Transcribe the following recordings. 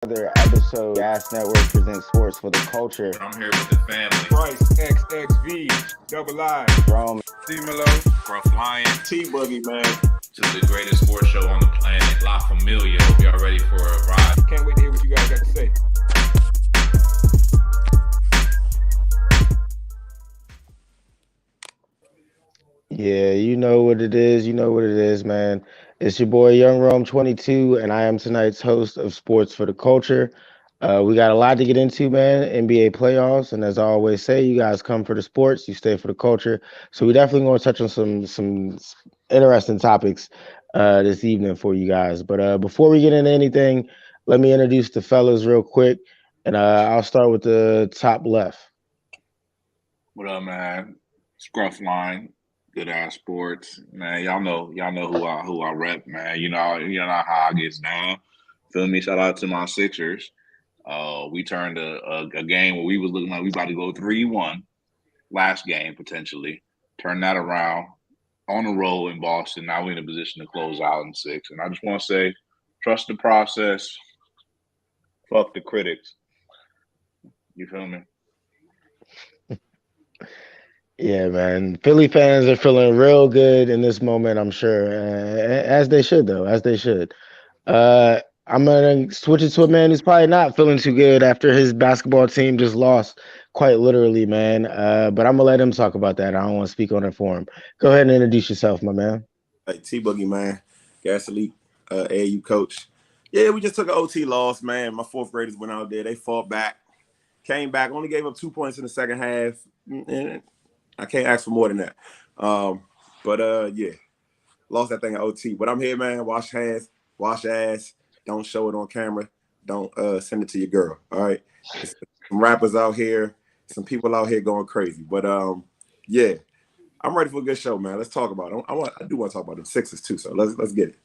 Another episode. Gas Network presents Sports for the Culture. I'm here with the family. Bryce, XXV, Double I, Rome, C-Melo, Gruff Lion. T-Boogie, man. Just the greatest sports show on the planet. La Familia. Hope y'all ready for a ride. Can't wait to hear what you guys got to say. Yeah, you know what it is. You know what it is, man. It's your boy Young Rome 22, and I am tonight's host of Sports for the Culture. We got a lot to get into, man. NBA playoffs, and as I always say, you guys come for the sports, you stay for the culture. So we definitely going to touch on some interesting topics this evening for you guys. But before we get into anything, let me introduce the fellas real quick, and I'll start with the top left. What up, man? Scruff Line. Good ass sports. Man, y'all know who I rep, man. You know how I gets down. Feel me? Shout out to my Sixers. We turned a game where we was looking like we about to go 3-1 last game potentially. Turn that around on the road in Boston. Now we're in a position to close out in 6. And I just want to say, trust the process. Fuck the critics. You feel me? Yeah, man. Philly fans are feeling real good in this moment, I'm sure, as they should, though, as they should. I'm gonna switch it to a man who's probably not feeling too good after his basketball team just lost, quite literally, man. But I'm gonna let him talk about that. I don't want to speak on it for him. Go ahead and introduce yourself, my man. Hey, T-Boogie, man. Gas Elite, AAU coach. Yeah, we just took an OT loss, man. My fourth graders went out there. They fought back, came back, only gave up 2 points in the second half. And I can't ask for more than that. Yeah, lost that thing at OT. But I'm here, man. Wash hands, wash ass. Don't show it on camera. Don't send it to your girl. All right. There's some rappers out here, some people out here going crazy. But yeah, I'm ready for a good show, man. Let's talk about it. I do want to talk about the Sixers too. So let's get it.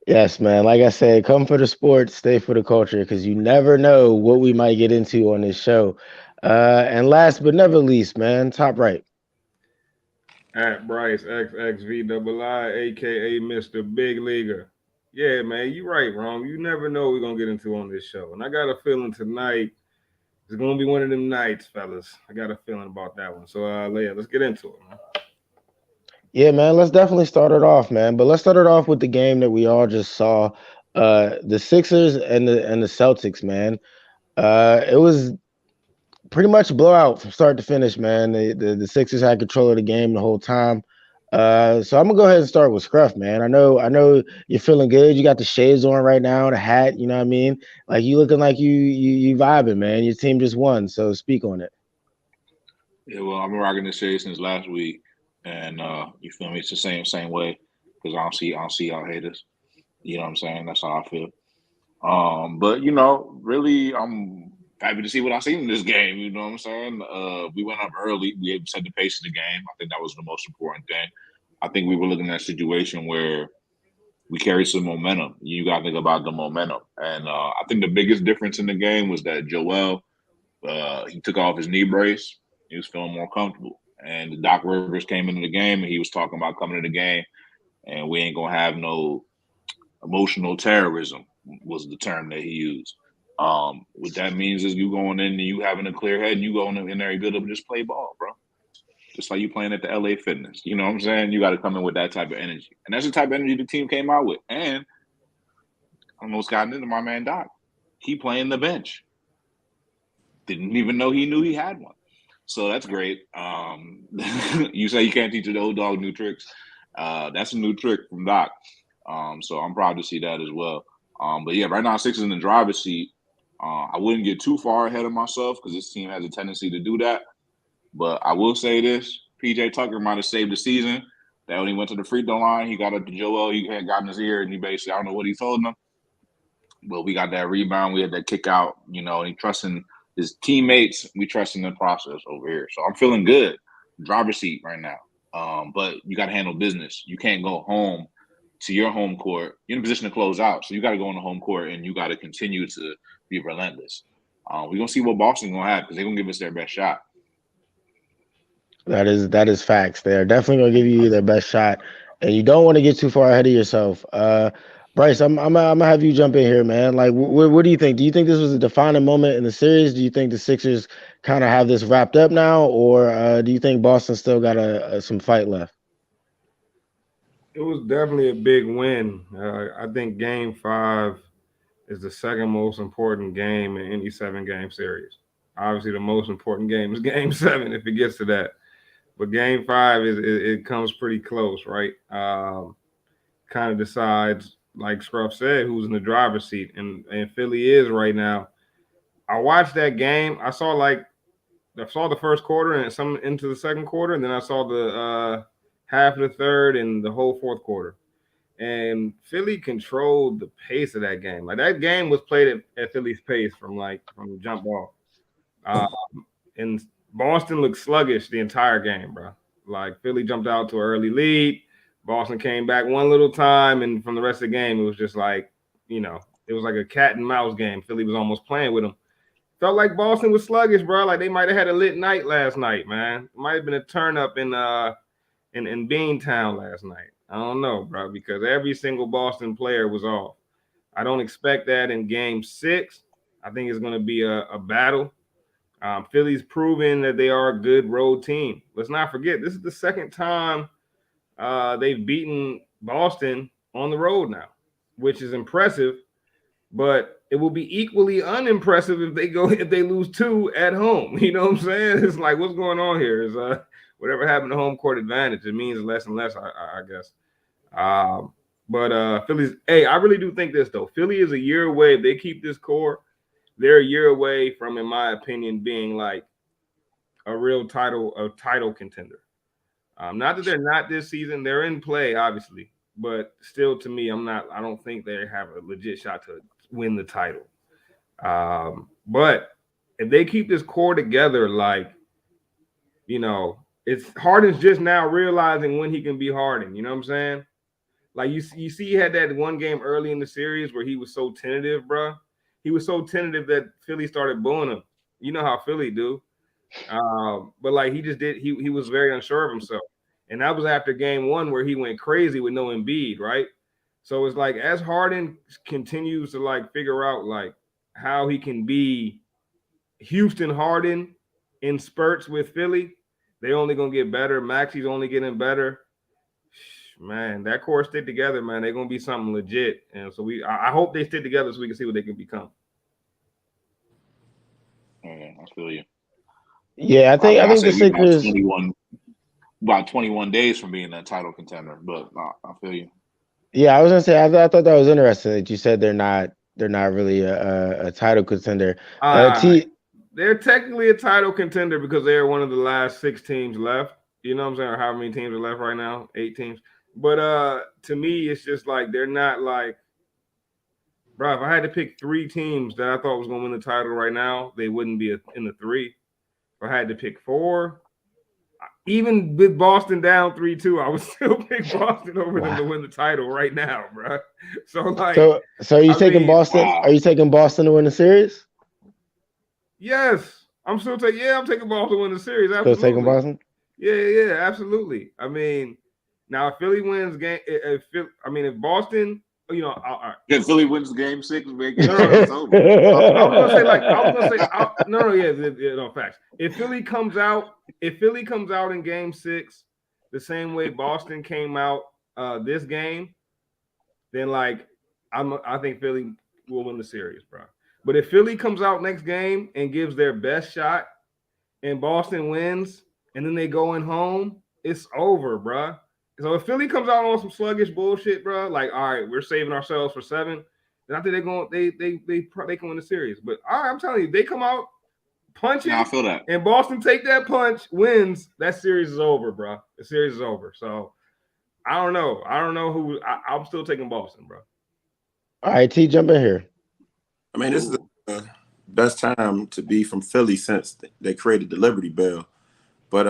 Yes, man. Like I said, come for the sports, stay for the culture, because you never know what we might get into on this show. And last but never least, man, top right. At Bryce, XXV, Double I, a.k.a. Mr. Big Leaguer. Yeah, man, you right, Ron. You never know what we're going to get into on this show. And I got a feeling tonight is going to be one of them nights, fellas. I got a feeling about that one. So, yeah, let's get into it, man. Yeah, man, let's definitely start it off, man. But let's start it off with the game that we all just saw. The Sixers and the Celtics, man. It was pretty much a blowout from start to finish, man. The Sixers had control of the game the whole time. So I'm gonna go ahead and start with Scruff, man. I know you're feeling good. You got the shades on right now, the hat, you know what I mean? Like you looking like you vibing, man. Your team just won, so speak on it. Yeah, well, I've been rocking this shade since last week, and you feel me? It's the same way because I don't see y'all haters. You know what I'm saying? That's how I feel. But really, I'm happy to see what I seen in this game. You know what I'm saying? We went up early. We had set the pace of the game. I think that was the most important thing. I think we were looking at a situation where we carried some momentum. You got to think about the momentum. And I think the biggest difference in the game was that Joel, he took off his knee brace. He was feeling more comfortable. And Doc Rivers came into the game, and he was talking about coming to the game, and we ain't going to have no emotional terrorism was the term that he used. What that means is you going in and you having a clear head and you going in there and good to just play ball, bro. Just like you playing at the LA Fitness. You know what I'm saying? You got to come in with that type of energy. And that's the type of energy the team came out with. And I almost got into my man Doc. He playing the bench. Didn't even know he knew he had one. So that's great. You say you can't teach an old dog new tricks. That's a new trick from Doc. So I'm proud to see that as well. But yeah, right now Sixers in the driver's seat. I wouldn't get too far ahead of myself because this team has a tendency to do that. But I will say this: PJ Tucker might have saved the season. That when he went to the free throw line, he got up to Joel. He had gotten his ear, and he basically I don't know what he told him. But we got that rebound. We had that kick out. And he trusting his teammates. We trusting the process over here. So I'm feeling good. Driver's seat right now. But you got to handle business. You can't go home to your home court. You're in a position to close out. So you got to go on the home court and you got to continue to be relentless. We're going to see what Boston's going to have because they're going to give us their best shot. That is facts. They're definitely gonna give you their best shot, and you don't want to get too far ahead of yourself. Bryce, I'm gonna have you jump in here, man. Like, what do you think? Do you think this was a defining moment in the series? Do you think the Sixers kind of have this wrapped up now, or do you think Boston still got some fight left? It was definitely a big win. I think Game 5 is the second most important game in any 7 game series. Obviously, the most important game is Game 7 if it gets to that. But Game 5 it comes pretty close, right? Kind of decides, like Scruff said, who's in the driver's seat, and Philly is right now. I watched that game. I saw the first quarter and some into the second quarter, and then I saw the half of the third and the whole fourth quarter. And Philly controlled the pace of that game. Like that game was played at Philly's pace from the jump off. Uh, and Boston looked sluggish the entire game, bro. Like Philly jumped out to an early lead. Boston came back one little time, and from the rest of the game, it was just like, it was like a cat and mouse game. Philly was almost playing with them. Felt like Boston was sluggish, bro. Like they might have had a lit night last night, man. It might have been a turn up in Beantown last night. I don't know, bro, because every single Boston player was off. I don't expect that in Game 6. I think it's going to be a battle. Philly's proven that they are a good road team. Let's not forget, this is the second time they've beaten Boston on the road now, which is impressive. But it will be equally unimpressive if they lose 2 at home. You know what I'm saying? It's like, what's going on here? Is whatever happened to home court advantage? It means less and less, I guess. But Philly's. Hey, I really do think this though. Philly is a year away. If they keep this core, they're a year away from, in my opinion, being like a real title contender. Not that they're not this season. They're in play, obviously, but still, to me, I don't think they have a legit shot to win the title. But if they keep this core together, like, it's Harden's just now realizing when he can be Harden. You know what I'm saying? Like you see, he had that one game early in the series where he was so tentative, bro. He was so tentative that Philly started booing him. You know how Philly do. But like he just did, he was very unsure of himself. And that was after game 1 where he went crazy with no Embiid, right? So it's like as Harden continues to like figure out like how he can be Houston Harden in spurts with Philly, they only gonna get better. Maxi's only getting better. Man, that core stick together, man. They're gonna be something legit. And so I hope they stick together so we can see what they can become. Yeah, I feel you. Yeah, I I think say the we Sixers. about 21 days from being a title contender, but I feel you. Yeah, I was gonna say I thought that was interesting that you said they're not really a title contender. Uh, T. they're technically a title contender because they're one of the last 6 teams left. You know what I'm saying? Or how many teams are left right now? 8 teams. But to me, it's just like they're not like, bro. If I had to pick 3 teams that I thought was gonna win the title right now, they wouldn't be in the 3. If I had to pick 4, even with Boston down 3-2, I would still pick Boston over them to Wow. win the title right now, bro. So like, So are you I taking mean, Boston? Are Wow. you taking Boston to win the series? yes, I'm still taking. Yeah, I'm taking Boston to win the series. Still taking Absolutely. Boston? Yeah, absolutely. I mean, now if Philly wins game, if Boston, If Philly wins game 6, man, no, game no, 7, no. it's over. I was gonna say no, yeah, no facts. If Philly comes out in game 6, the same way Boston came out this game, then like I think Philly will win the series, bro. But if Philly comes out next game and gives their best shot, and Boston wins, and then they go in home, it's over, bro. So if Philly comes out on some sluggish bullshit, bro, like all right, we're saving ourselves for 7, then I think they're going they can win the series. But all right, I'm telling you, they come out No, I punching, feel that. and Boston take that punch, wins, that series is over, bro. The series is over. So I don't know. I don't know who. I'm still taking Boston, bro. All right, T, jump in here. I mean, this is the best time to be from Philly since they created the Liberty Bell. But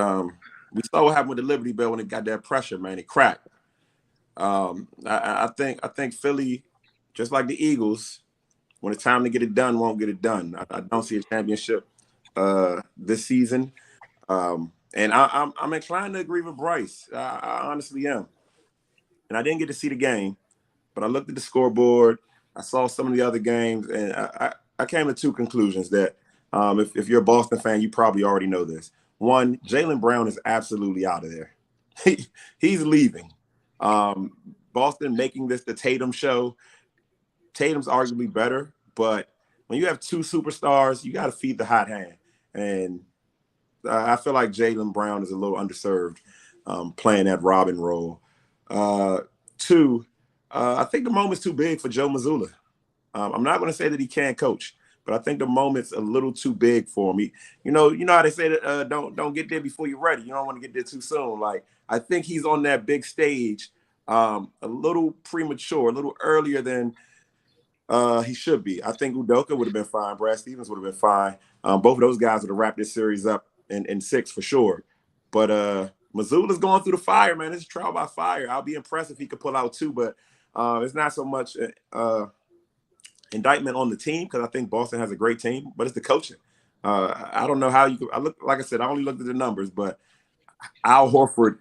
we saw what happened with the Liberty Bell when it got that pressure, man. It cracked. I think Philly, just like the Eagles, when it's time to get it done, won't get it done. I don't see a championship this season. And I'm inclined to agree with Bryce. I honestly am. And I didn't get to see the game, but I looked at the scoreboard. I saw some of the other games, and I came to two conclusions that if you're a Boston fan, you probably already know this. One, Jaylen Brown is absolutely out of there. He's leaving. Boston making this the Tatum show. Tatum's arguably better, but when you have two superstars, you got to feed the hot hand. And I feel like Jaylen Brown is a little underserved playing that Robin role. Two, I think the moment's too big for Joe Mazzulla. I'm not going to say that he can't coach, but I think the moment's a little too big for him. You know how they say that don't get there before you're ready. You don't want to get there too soon. Like, I think he's on that big stage a little premature, a little earlier than he should be. I think Udoka would have been fine. Brad Stevens would have been fine. Both of those guys would have wrapped this series up in 6 for sure. But Mazzulla's going through the fire, man. It's a trial by fire. I'll be impressed if he could pull out 2, but it's not so much indictment on the team because I think Boston has a great team, but it's the coaching. I don't know how you could. Like I said, I only looked at the numbers, but Al Horford,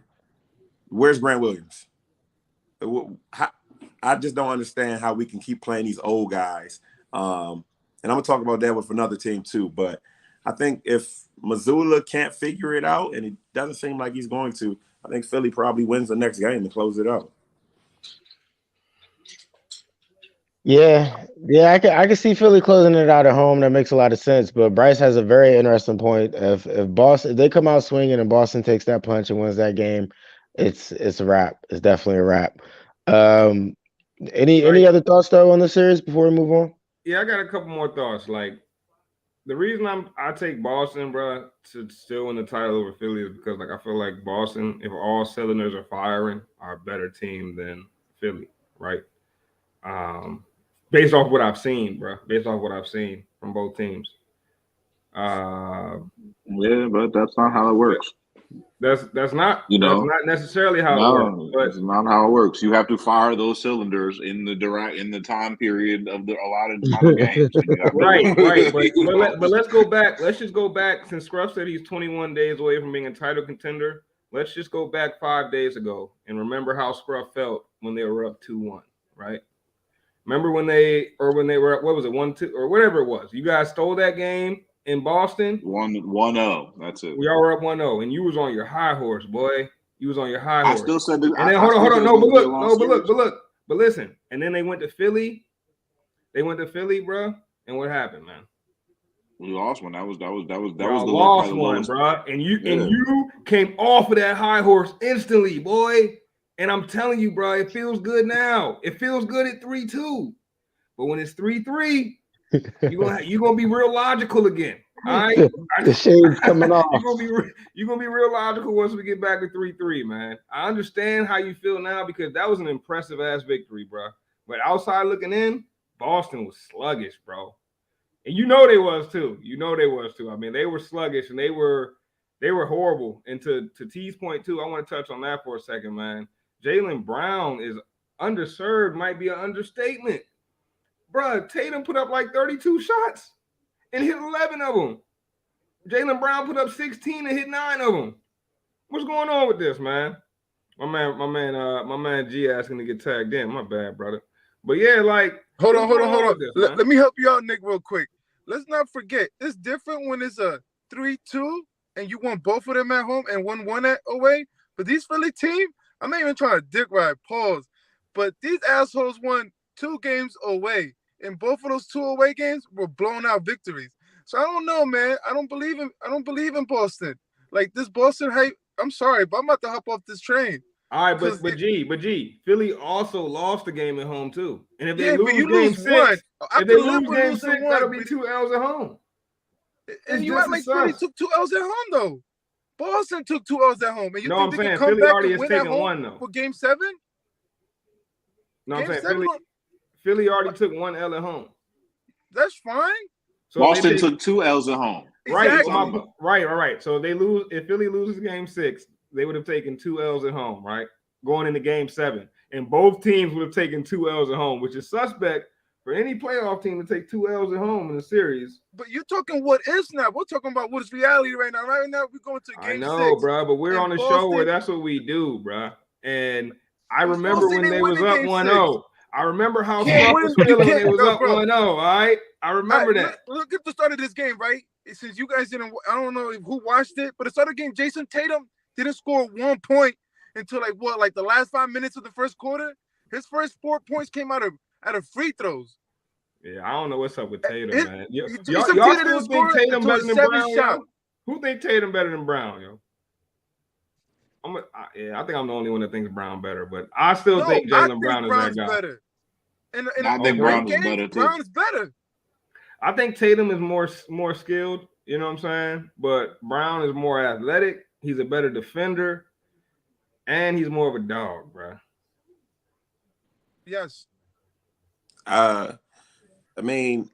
where's Grant Williams? I just don't understand how we can keep playing these old guys. And I'm gonna talk about that with another team too. But I think if Mazzulla can't figure it out, and it doesn't seem like he's going to, I think Philly probably wins the next game and close it out. Yeah, I can see Philly closing it out at home. That makes a lot of sense. But Bryce has a very interesting point. If they come out swinging and Boston takes that punch and wins that game, it's a wrap. It's definitely a wrap. Any other thoughts though on the series before we move on? Yeah, I got a couple more thoughts. Like, the reason I take Boston, bro, to still win the title over Philly is because, like, I feel like Boston, if all cylinders are firing, are a better team than Philly, right? Based off what I've seen, bro. Based off what I've seen from both teams. Yeah, but that's not how it works. That's not necessarily how it works. But it's not how it works. You have to fire those cylinders in the time period of the allotted amount of games. Right. But let's go back. Let's just go back. Since Scruff said he's 21 days away from being a title contender, let's just go back 5 days ago and remember how Scruff felt when they were up 2-1, right? Remember when they were up, what was it, 1-2 or whatever it was? You guys stole that game in Boston. 1-0. That's it. We all were up 1-0, and you was on your high horse, boy. You was on your high horse. I still said that. And then hold on. But listen. And then they went to Philly. Bro. And what happened, man? We lost one. That was the lost one, bro. And you came off of that high horse instantly, boy. And I'm telling you, bro, it feels good now. It feels good at 3-2. But when it's 3-3, you're gonna be real logical again. All right? The shade's coming off. You're gonna be real logical once we get back to 3-3, man. I understand how you feel now because that was an impressive ass victory, bro. But outside looking in, Boston was sluggish, bro. And you know they was too. I mean, they were sluggish and they were horrible. And to T's point too, I want to touch on that for a second, man. Jaylen Brown is underserved, might be an understatement. Bruh, Tatum put up like 32 shots and hit 11 of them. Jaylen Brown put up 16 and hit 9 of them. What's going on with this, man? My man G asking to get tagged in. My bad, brother. But yeah, like, hold on. Let me help you out, Nick, real quick. Let's not forget, it's different when it's a 3-2 and you won both of them at home and 1-1 away. But these Philly team, I'm not even trying to dick ride, pause. But these assholes won 2 games away, and both of those 2 away games were blown out victories. So I don't know, man. I don't believe in Boston. Like, this Boston hype. I'm sorry, but I'm about to hop off this train. All right, but G, Philly also lost the game at home too. And if they lose game 6, that'll be 2 L's at home. And you act like Philly took 2 L's at home though. Boston took 2 L's at home. And you think I'm they saying can come Philly back already and has win at taken home one though. For game 7? No, I'm saying Philly already took 1 L at home. That's fine. So Boston took 2 L's at home. Exactly. Right. So if Philly loses game 6, they would have taken 2 L's at home, right? Going into game 7. And both teams would have taken 2 L's at home, which is suspect for any playoff team to take 2 L's at home in the series. But you're talking what is now. We're talking about what is reality right now. Right now, we're going to game 6. I know, bro, but we're on a show where that's what we do, bro. And I remember when they was up 1-0. I remember how Can't Scruff win. was You feeling when can't, they was up bro. 1-0. All right, I remember that. Look at the start of this game, right? Since you guys didn't, I don't know who watched it, but the start of the game, Jason Tatum didn't score 1 point until like the last 5 minutes of the first quarter. His first 4 points came out of free throws. Yeah, I don't know what's up with Tatum, man. Jason Y'all Tatum still didn't think score Tatum until better his than 7th Brown, shot. yo? Who think Tatum better than Brown, yo? I think I'm the only one that thinks Brown better, but I still think I Jaylen think Brown is Brown's that guy. better. In I a think great Brown is game, better too. Brown's better. I think Tatum is more skilled, you know what I'm saying? But Brown is more athletic. He's a better defender, and he's more of a dog, bro. Yes. I mean,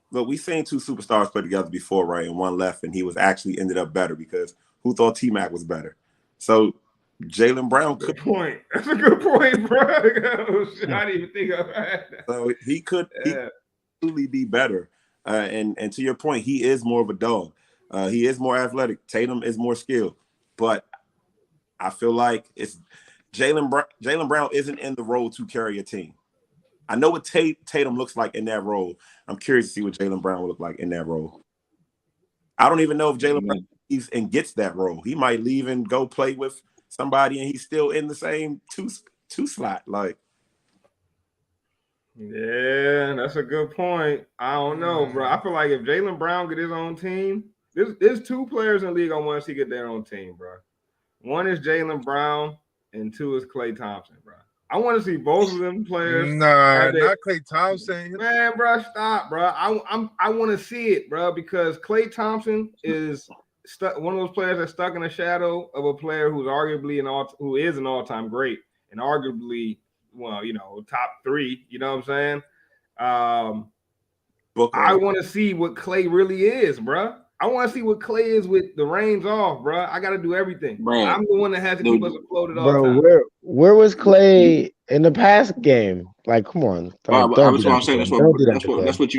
look, we've seen two superstars play together before, right? And one left, and he was actually ended up better because who thought T-Mac was better? So Jaylen Brown Good point. That's a good point, bro. Oh, shit, I didn't even think of that. So he could truly be better. And to your point, he is more of a dog. He is more athletic. Tatum is more skilled. But I feel like it's Jaylen Brown isn't in the role to carry a team. I know what Tatum looks like in that role. I'm curious to see what Jaylen Brown will look like in that role. I don't even know if Jaylen Brown leaves and gets that role. He might leave and go play with somebody, and he's still in the same two slot. Like, yeah, that's a good point. I don't know, bro. I feel like if Jaylen Brown get his own team, there's two players in the league I want to see get their own team, bro. One is Jaylen Brown, and two is Klay Thompson, bro. I want to see both of them players. Nah, not Klay Thompson. Man, bro, stop, bro. I want to see it, bro, because Klay Thompson is one of those players that's stuck in the shadow of a player who's arguably who is an all-time great and arguably, well, you know, top 3. You know what I'm saying? I want to see what Klay really is, bro. I want to see what Klay is with the reins off, bro. I got to do everything. Bro, I'm the one that has to keep us afloat at all times. Where was Klay in the past game? Like, come on. I was going to say that's what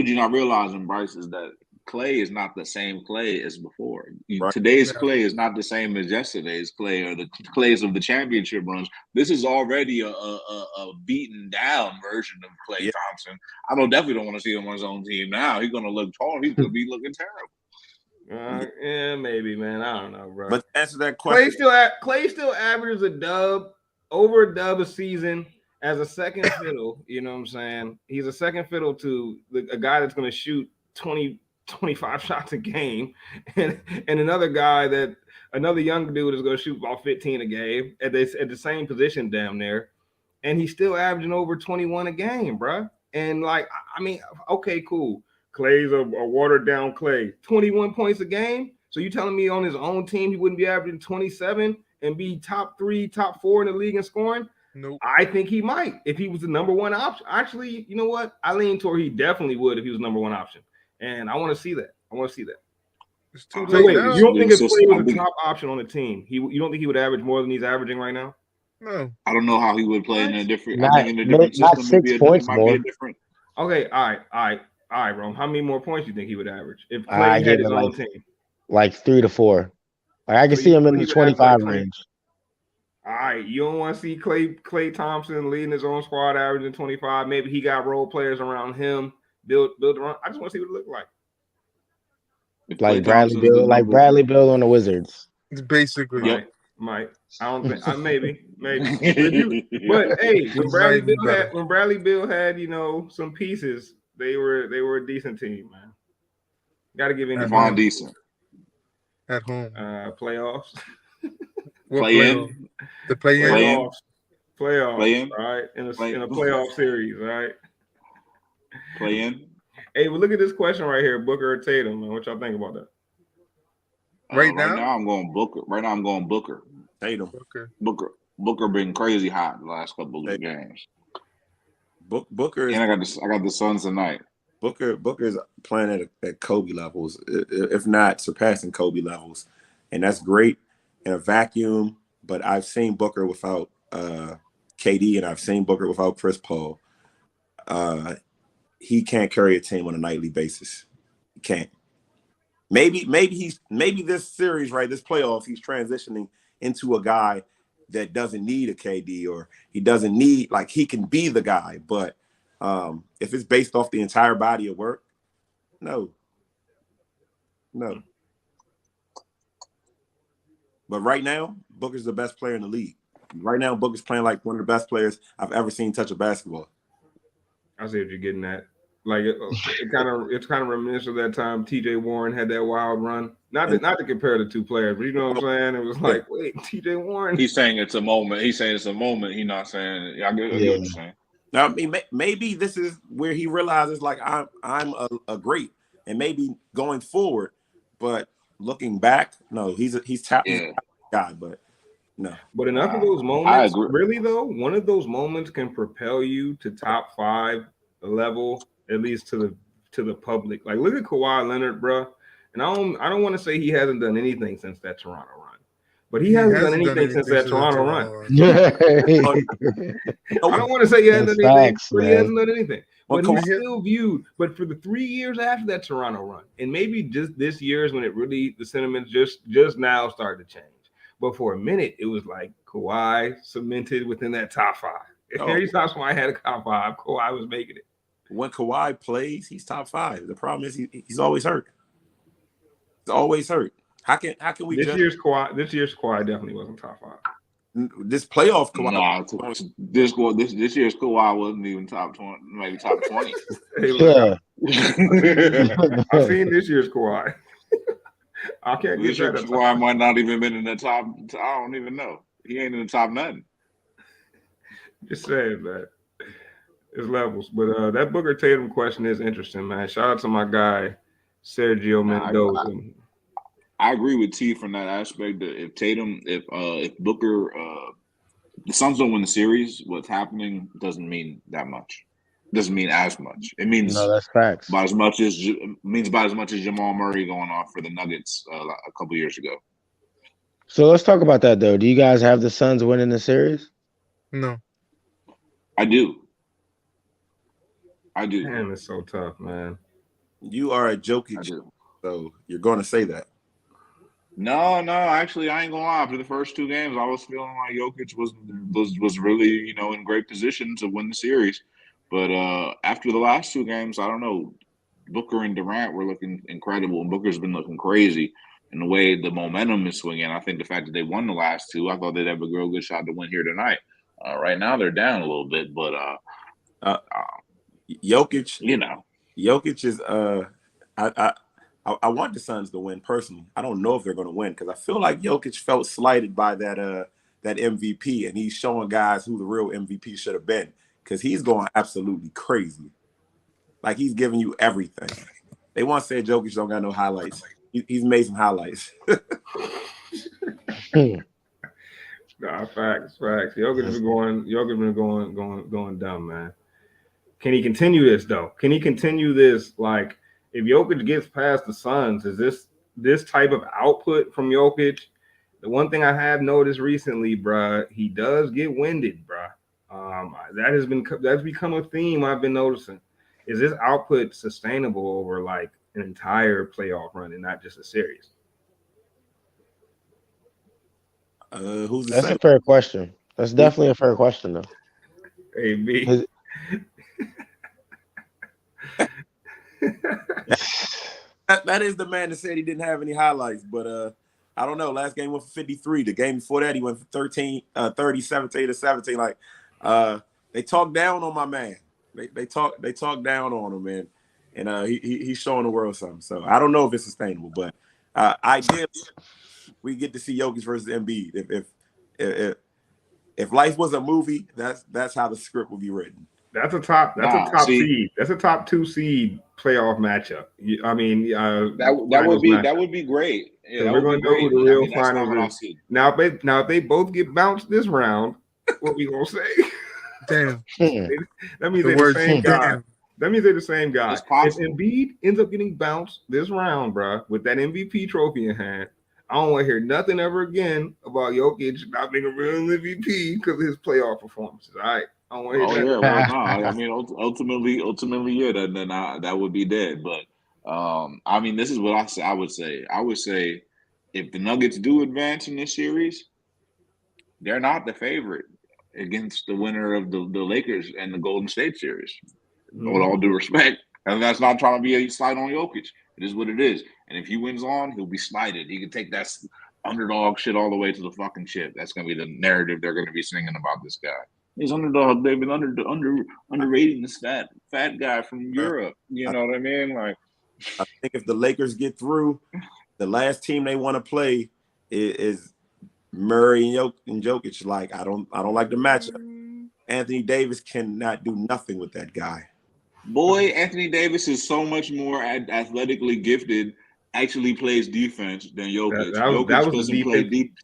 you're not realizing, Bryce, is that Klay is not the same Klay as before. Today's Klay is not the same as yesterday's Klay or the Klays of the championship runs. This is already a beaten down version of Klay Thompson. I definitely don't want to see him on his own team now. He's going to look tall. He's going to be looking terrible. Yeah, maybe, man. I don't know, bro. But to answer that question, Klay still averages over a dub a season as a second fiddle. You know what I'm saying? He's a second fiddle to a guy that's going to shoot 25 shots a game, and another young dude is going to shoot about 15 a game at the same position damn near, and he's still averaging over 21 a game, bro. And like, I mean, okay, cool. Klay's a watered down Klay, 21 points a game. So you telling me on his own team he wouldn't be averaging 27 and be top 3, top 4 in the league in scoring? Nope. I think he might if he was the number one option. Actually, you know what? I lean toward he definitely would if he was number one option. And I want to see that. It's too so wait, now. you don't think if Klay was a top option on the team, you don't think he would average more than he's averaging right now? No. I don't know how he would play in a different. I think in a different system, it might be a different. Okay, all right, bro. How many more points do you think he would average if Klay had his own team? Like 3 to 4. Like I can see him in the 25 range. All right, you don't want to see Klay Thompson leading his own squad, averaging 25. Maybe he got role players around him, build around. I just want to see what it look like. Like Bradley Beal on the Wizards. It's basically. Might. I don't think. Maybe. But hey, when Bradley Beal had some pieces, they were a decent team, man. Got to give him decent at home. Playoffs. Play-in. The play-in. Playoffs. All right, in a playoff series. All right. Play-in. Hey, well, look at this question right here, Booker or Tatum, man. What y'all think about that? Right now, I'm going Booker. Right now, I'm going Booker. Tatum. Booker been crazy hot the last couple of games. Booker is, and I got the Suns tonight. Booker's playing at Kobe levels, if not surpassing Kobe levels, and that's great in a vacuum. But I've seen Booker without KD, and I've seen Booker without Chris Paul. He can't carry a team on a nightly basis. He can't. Maybe this series, right? This playoffs, he's transitioning into a guy that doesn't need a KD, or he doesn't need, like, he can be the guy. But if it's based off the entire body of work, no. But right now, Booker's the best player in the league. Right now, Booker's playing like one of the best players I've ever seen touch a basketball. I see what you're getting at. Like it's kind of reminiscent of that time T.J. Warren had that wild run. Not to compare the two players, but you know what I'm saying. It was like, wait, T.J. Warren. He's saying it's a moment. He's saying it's a moment. He's not saying. I get what you're saying. Now, I mean, maybe this is where he realizes, like, I'm a great, and maybe going forward. But looking back, no, he's a guy, but no. But enough of those moments, really though, one of those moments can propel you to top 5 level, at least to the public. Like, look at Kawhi Leonard, bro. And I don't want to say he hasn't done anything since that Toronto run, but he hasn't done anything since that Toronto run. I don't want to say he hasn't done anything, but he hasn't done anything. But he's still viewed. But for the 3 years after that Toronto run, and maybe just this year is when it really, the sentiments just now started to change. But for a minute, it was like Kawhi cemented within that top 5. Every time somebody had a top 5, Kawhi was making it. When Kawhi plays, he's top 5. The problem is he's always hurt. He's always hurt. How can we this year's Kawhi definitely wasn't top 5. This playoff Kawhi. No, this year's Kawhi wasn't even top 20, maybe top 20. Yeah. I've seen this year's Kawhi. I can't this year's Kawhi might not even been in the top. I don't even know. He ain't in the top nothing. Just saying that. It's levels. But that Booker Tatum question is interesting, man. Shout out to my guy, Sergio Mendoza. I agree with T from that aspect. That if Booker, the Suns don't win the series, what's happening doesn't mean that much. Doesn't mean as much. It means that's facts. About as much as Jamal Murray going off for the Nuggets a couple years ago. So let's talk about that though. Do you guys have the Suns winning the series? No. I do. Damn, it's so tough, man. You are a Jokic, so you're going to say that. No. Actually, I ain't gonna lie. After the first 2 games, I was feeling like Jokic was really, in great position to win the series. But after the last 2 games, I don't know. Booker and Durant were looking incredible, and Booker's been looking crazy. And the way the momentum is swinging, I think the fact that they won the last 2, I thought they'd have a real good shot to win here tonight. Right now, they're down a little bit, but Jokic, Jokic is I want the Suns to win personally. I don't know if they're going to win because I feel like Jokic felt slighted by that MVP, and he's showing guys who the real MVP should have been because he's going absolutely crazy. Like, he's giving you everything. They once said Jokic don't got no highlights. He's made some highlights. Nah, facts. Jokic been going dumb, man. Can he continue this though? Can he continue this? Like, if Jokic gets past the Suns, is this type of output from Jokic? The one thing I have noticed recently, bruh, he does get winded, bruh. That's become a theme I've been noticing. Is this output sustainable over like an entire playoff run and not just a series? That's a fair question. That's definitely a fair question, though. Hey, B. That is the man that said he didn't have any highlights, but I don't know. Last game went for 53. The game before that, he went for 30, 17 to 17. Like, they talk down on my man. They talk down on him, man, and he's showing the world something. So I don't know if it's sustainable, but ideally, we get to see Jokic versus Embiid. If life was a movie, that's how the script would be written. That's a top seed. That's a top 2 seed playoff matchup. I mean, that would be great. Yeah, so we're going to go with the real finals. Now, if they both get bounced this round, what we gonna say? Damn. That means they're the same guy. That means they're the same guy. If Embiid ends up getting bounced this round, bro, with that MVP trophy in hand, I don't want to hear nothing ever again about Jokic not being a real MVP because of his playoff performances. All right. I don't want to hear that. Yeah, well, no. I mean, ultimately, yeah. Then that would be dead. But I mean, this is what I would say. I would say if the Nuggets do advance in this series, they're not the favorite against the winner of the Lakers and the Golden State series. With all due respect, and that's not trying to be a slide on Jokic. It is what it is. And if he wins on, he'll be slighted. He can take that underdog shit all the way to the fucking chip. That's gonna be the narrative they're gonna be singing about this guy. He's underdog. They've been underrating this fat guy from Europe. You know what I mean? Like, I think if the Lakers get through, the last team they want to play is Murray and Jokic. Like, I don't like the matchup. Anthony Davis cannot do nothing with that guy. Boy, Anthony Davis is so much more athletically gifted. Actually, plays defense than Jokic. Jokic doesn't play deep.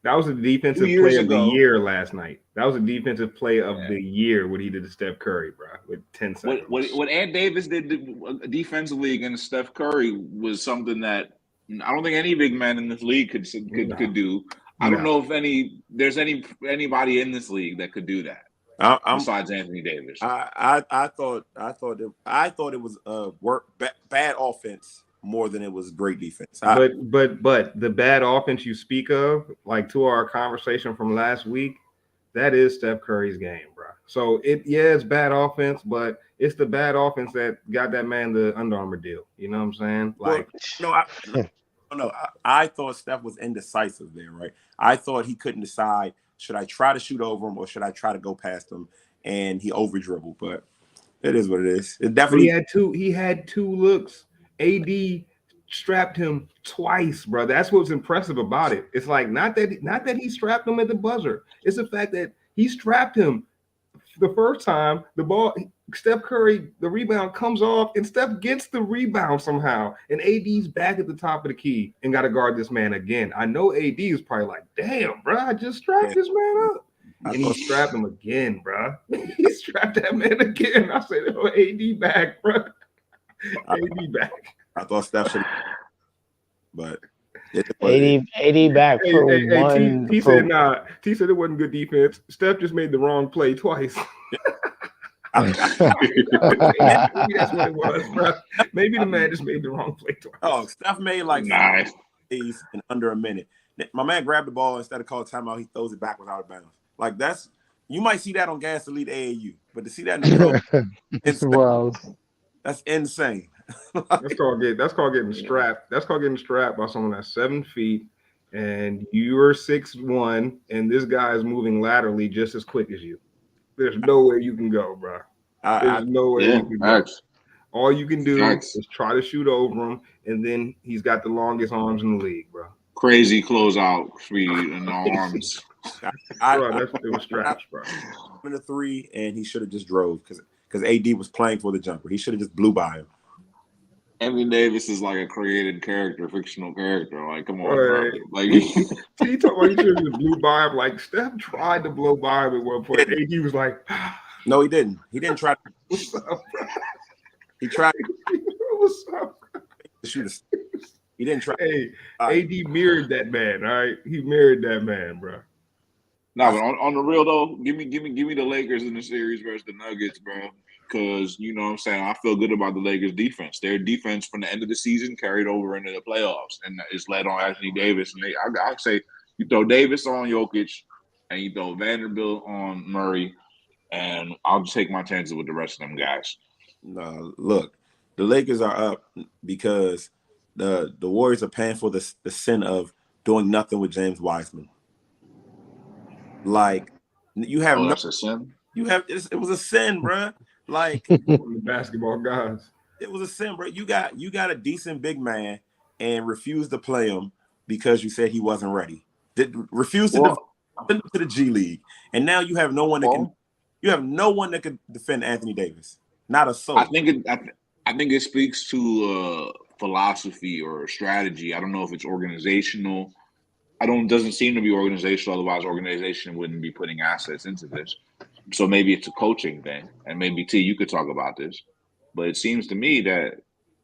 That was the defensive play of the year last night. That was a defensive play of the year. What he did to Steph Curry, bro, with 10 seconds. What Ant Davis did defensively against Steph Curry was something that I don't think any big man in this league could do. I don't know if there's anybody in this league that could do that besides Anthony Davis. I thought it was bad offense more than it was great defense. But the bad offense you speak of, like to our conversation from last week, that is Steph Curry's game, bro. So it's bad offense, but it's the bad offense that got that man the Under Armour deal. You know what I'm saying? Like, no, I thought Steph was indecisive there, right? I thought he couldn't decide, should I try to shoot over him or should I try to go past him? And he over dribbled, but it is what it is. It definitely he had two looks. AD strapped him twice, bro. That's what's impressive about it. It's like not that he strapped him at the buzzer. It's the fact that he strapped him the first time. The ball, Steph Curry, the rebound comes off, and Steph gets the rebound somehow. And AD's back at the top of the key and got to guard this man again. I know AD is probably like, damn, bro, I just strapped this man up. And he strapped him again, bro. He strapped that man again. I said, oh, AD back, bro. AD back. I thought Steph should, but AD back for one. T said nah. T said it wasn't good defense. Steph just made the wrong play twice. Maybe that's what it was, bro. Maybe the man just made the wrong play twice. Oh, Steph made like plays in under a minute. My man grabbed the ball, instead of calling timeout, he throws it backwards out of bounds. Like, you might see that on Gas Elite AAU, but to see that in the pro, that's insane. That's called getting strapped. That's called getting strapped by someone that's 7 feet and you're 6'1", and this guy is moving laterally just as quick as you. There's nowhere you can go, bro. There's nowhere you can go. All you can do is try to shoot over him, and then he's got the longest arms in the league, bro. Crazy closeout speed and arms. It was straps, bro. In the three, and he should have just drove because AD was playing for the jumper. He should have just blew by him. Anthony Davis is like a created character, fictional character. Like, come on, bro. Like, he talking about he should have just blew by him. Like, Steph tried to blow by him at one point. AD was like, no, he didn't. He didn't try. What's up, bro? He tried. What's up, bro? To shoot he didn't try. Hey, AD mirrored that man. All right, he mirrored that man, bro. No, but on the real though, give me the Lakers in the series versus the Nuggets, bro. Because you know what I'm saying, I feel good about the Lakers' defense. Their defense from the end of the season carried over into the playoffs, and it's led on Anthony Davis. And I'd say you throw Davis on Jokic, and you throw Vanderbilt on Murray, and I'll just take my chances with the rest of them guys. No, look, the Lakers are up because the Warriors are paying for the sin of doing nothing with James Wiseman. Like, you have that's a sin. It was a sin, bro. Like the basketball guys, it was a sin, bro. You got a decent big man and refused to play him because you said he wasn't ready. Refused to defend to the G League, and now you have no one that can defend Anthony Davis. Not a soul. I think it speaks to philosophy or strategy. I don't know if it's organizational. Doesn't seem to be organizational. Otherwise, organization wouldn't be putting assets into this. So maybe it's a coaching thing, and maybe T, you could talk about this. But it seems to me that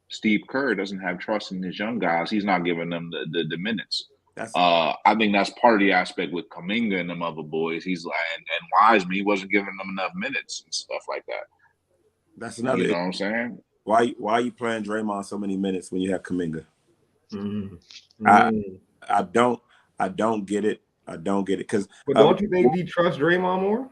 Steve Kerr doesn't have trust in his young guys. He's not giving them the minutes. I think that's part of the aspect with Kuminga and them other boys. He's like, and Wiseman, he wasn't giving them enough minutes and stuff like that. That's another. You know what I'm saying? Why are you playing Draymond so many minutes when you have Kuminga? Mm-hmm. I don't get it. I don't get it because. But don't you think he trusts Draymond more?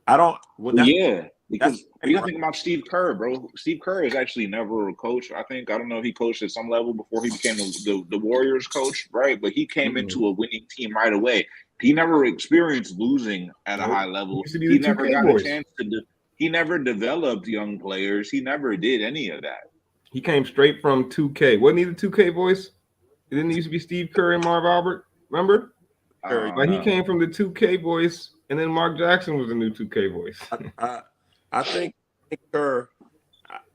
I don't. Well, Well, that's yeah, because you got to right. think about Steve Kerr, bro. Steve Kerr is actually never a coach. I don't know if he coached at some level before he became the Warriors coach, right? But he came into a winning team right away. He never experienced losing at a high He level. used to be He the never 2K got a voice. chance to. He never developed young players. He never did any of that. He came straight from 2K. Wasn't he the 2K voice? It didn't used to be Steve Kerr and Marv Albert. Remember? I don't Like he know. came from the 2K voice, and then Mark Jackson was the new 2K voice. I think Kerr.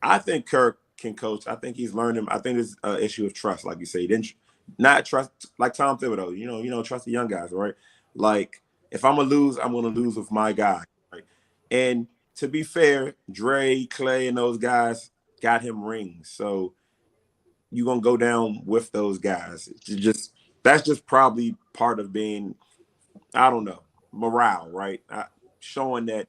I think Kerr can coach. I think he's learned him. I think it's an issue of trust, like you say. He didn't not trust like Tom Thibodeau. You know, trust the young guys, right? Like if I'm gonna lose, I'm gonna lose with my guy, right? And to be fair, Dre, Clay, and those guys got him rings, so you're gonna go down with those guys. That's just probably part of being, I don't know, morale, right? Showing that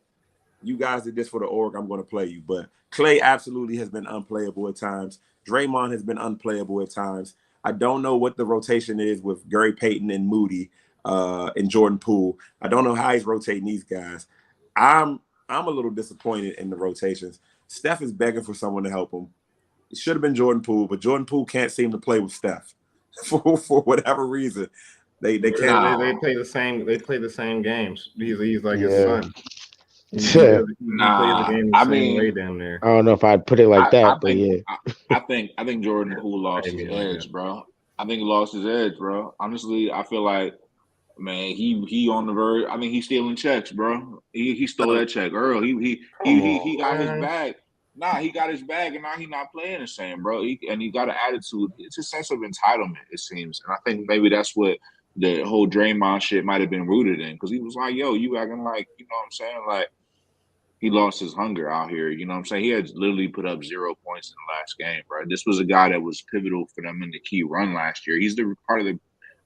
you guys did this for the org, I'm going to play you. But Clay absolutely has been unplayable at times. Draymond has been unplayable at times. I don't know what the rotation is with Gary Payton and Moody and Jordan Poole. I don't know how he's rotating these guys. I'm a little disappointed in the rotations. Steph is begging for someone to help him. It should have been Jordan Poole, but Jordan Poole can't seem to play with Steph for whatever reason. They can't. They play the same. They play the same games. He's like his Yeah. son. He plays the Nah, game the I same mean, way down there. I don't know if I'd put it like I that, but think yeah. I think Jordan Poole lost his edge, bro. I think he lost his edge, bro. Honestly, I feel like, man, he on the verge. I mean, he's stealing checks, bro. He stole that check early. He got his bag. Nah, he got his bag, and now he's not playing the same, bro. He got an attitude. It's a sense of entitlement, it seems, and I think maybe that's what the whole Draymond shit might have been rooted in, because he was like, "Yo, you acting like, you know what I'm saying, like." He lost his hunger out here. You know what I'm saying? He had literally put up 0 points in the last game, bro. This was a guy that was pivotal for them in the key run last year. He's the part of the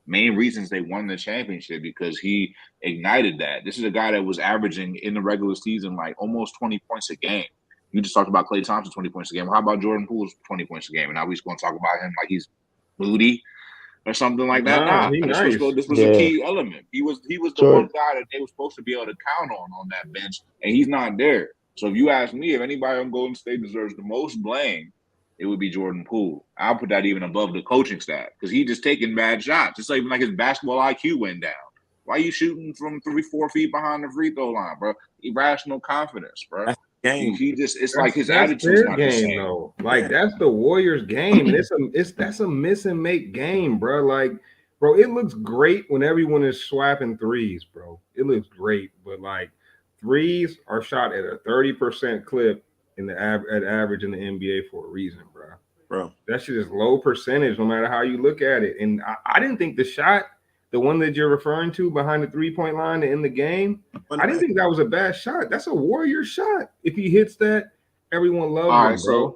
main reasons they won the championship, because he ignited that. This is a guy that was averaging in the regular season like almost 20 points a game. You just talked about Klay Thompson 20 points a game. Well, how about Jordan Poole's 20 points a game? And now we're just going to talk about him like he's moody or something like that. Nah, this was a key element. He was the one guy that they were supposed to be able to count on that bench, and he's not there. So if you ask me, if anybody on Golden State deserves the most blame, it would be Jordan Poole. I'll put that even above the coaching staff, because he just taking bad shots. It's even like his basketball IQ went down. Why are you shooting from 3-4 feet behind the free throw line, bro? Irrational confidence, bro. Game. It's like his attitude's not the same. Though. Like that's the Warriors game, and that's a miss and make game, bro. Like, bro, it looks great when everyone is swapping threes, bro. It looks great, but like threes are shot at a 30% clip in the average in the NBA for a reason, bro. That shit is low percentage, no matter how you look at it. And I didn't think the shot, the one that you're referring to behind the 3-point line to end the game, I didn't think that was a bad shot. That's a Warrior shot. If he hits that, everyone loves him, bro.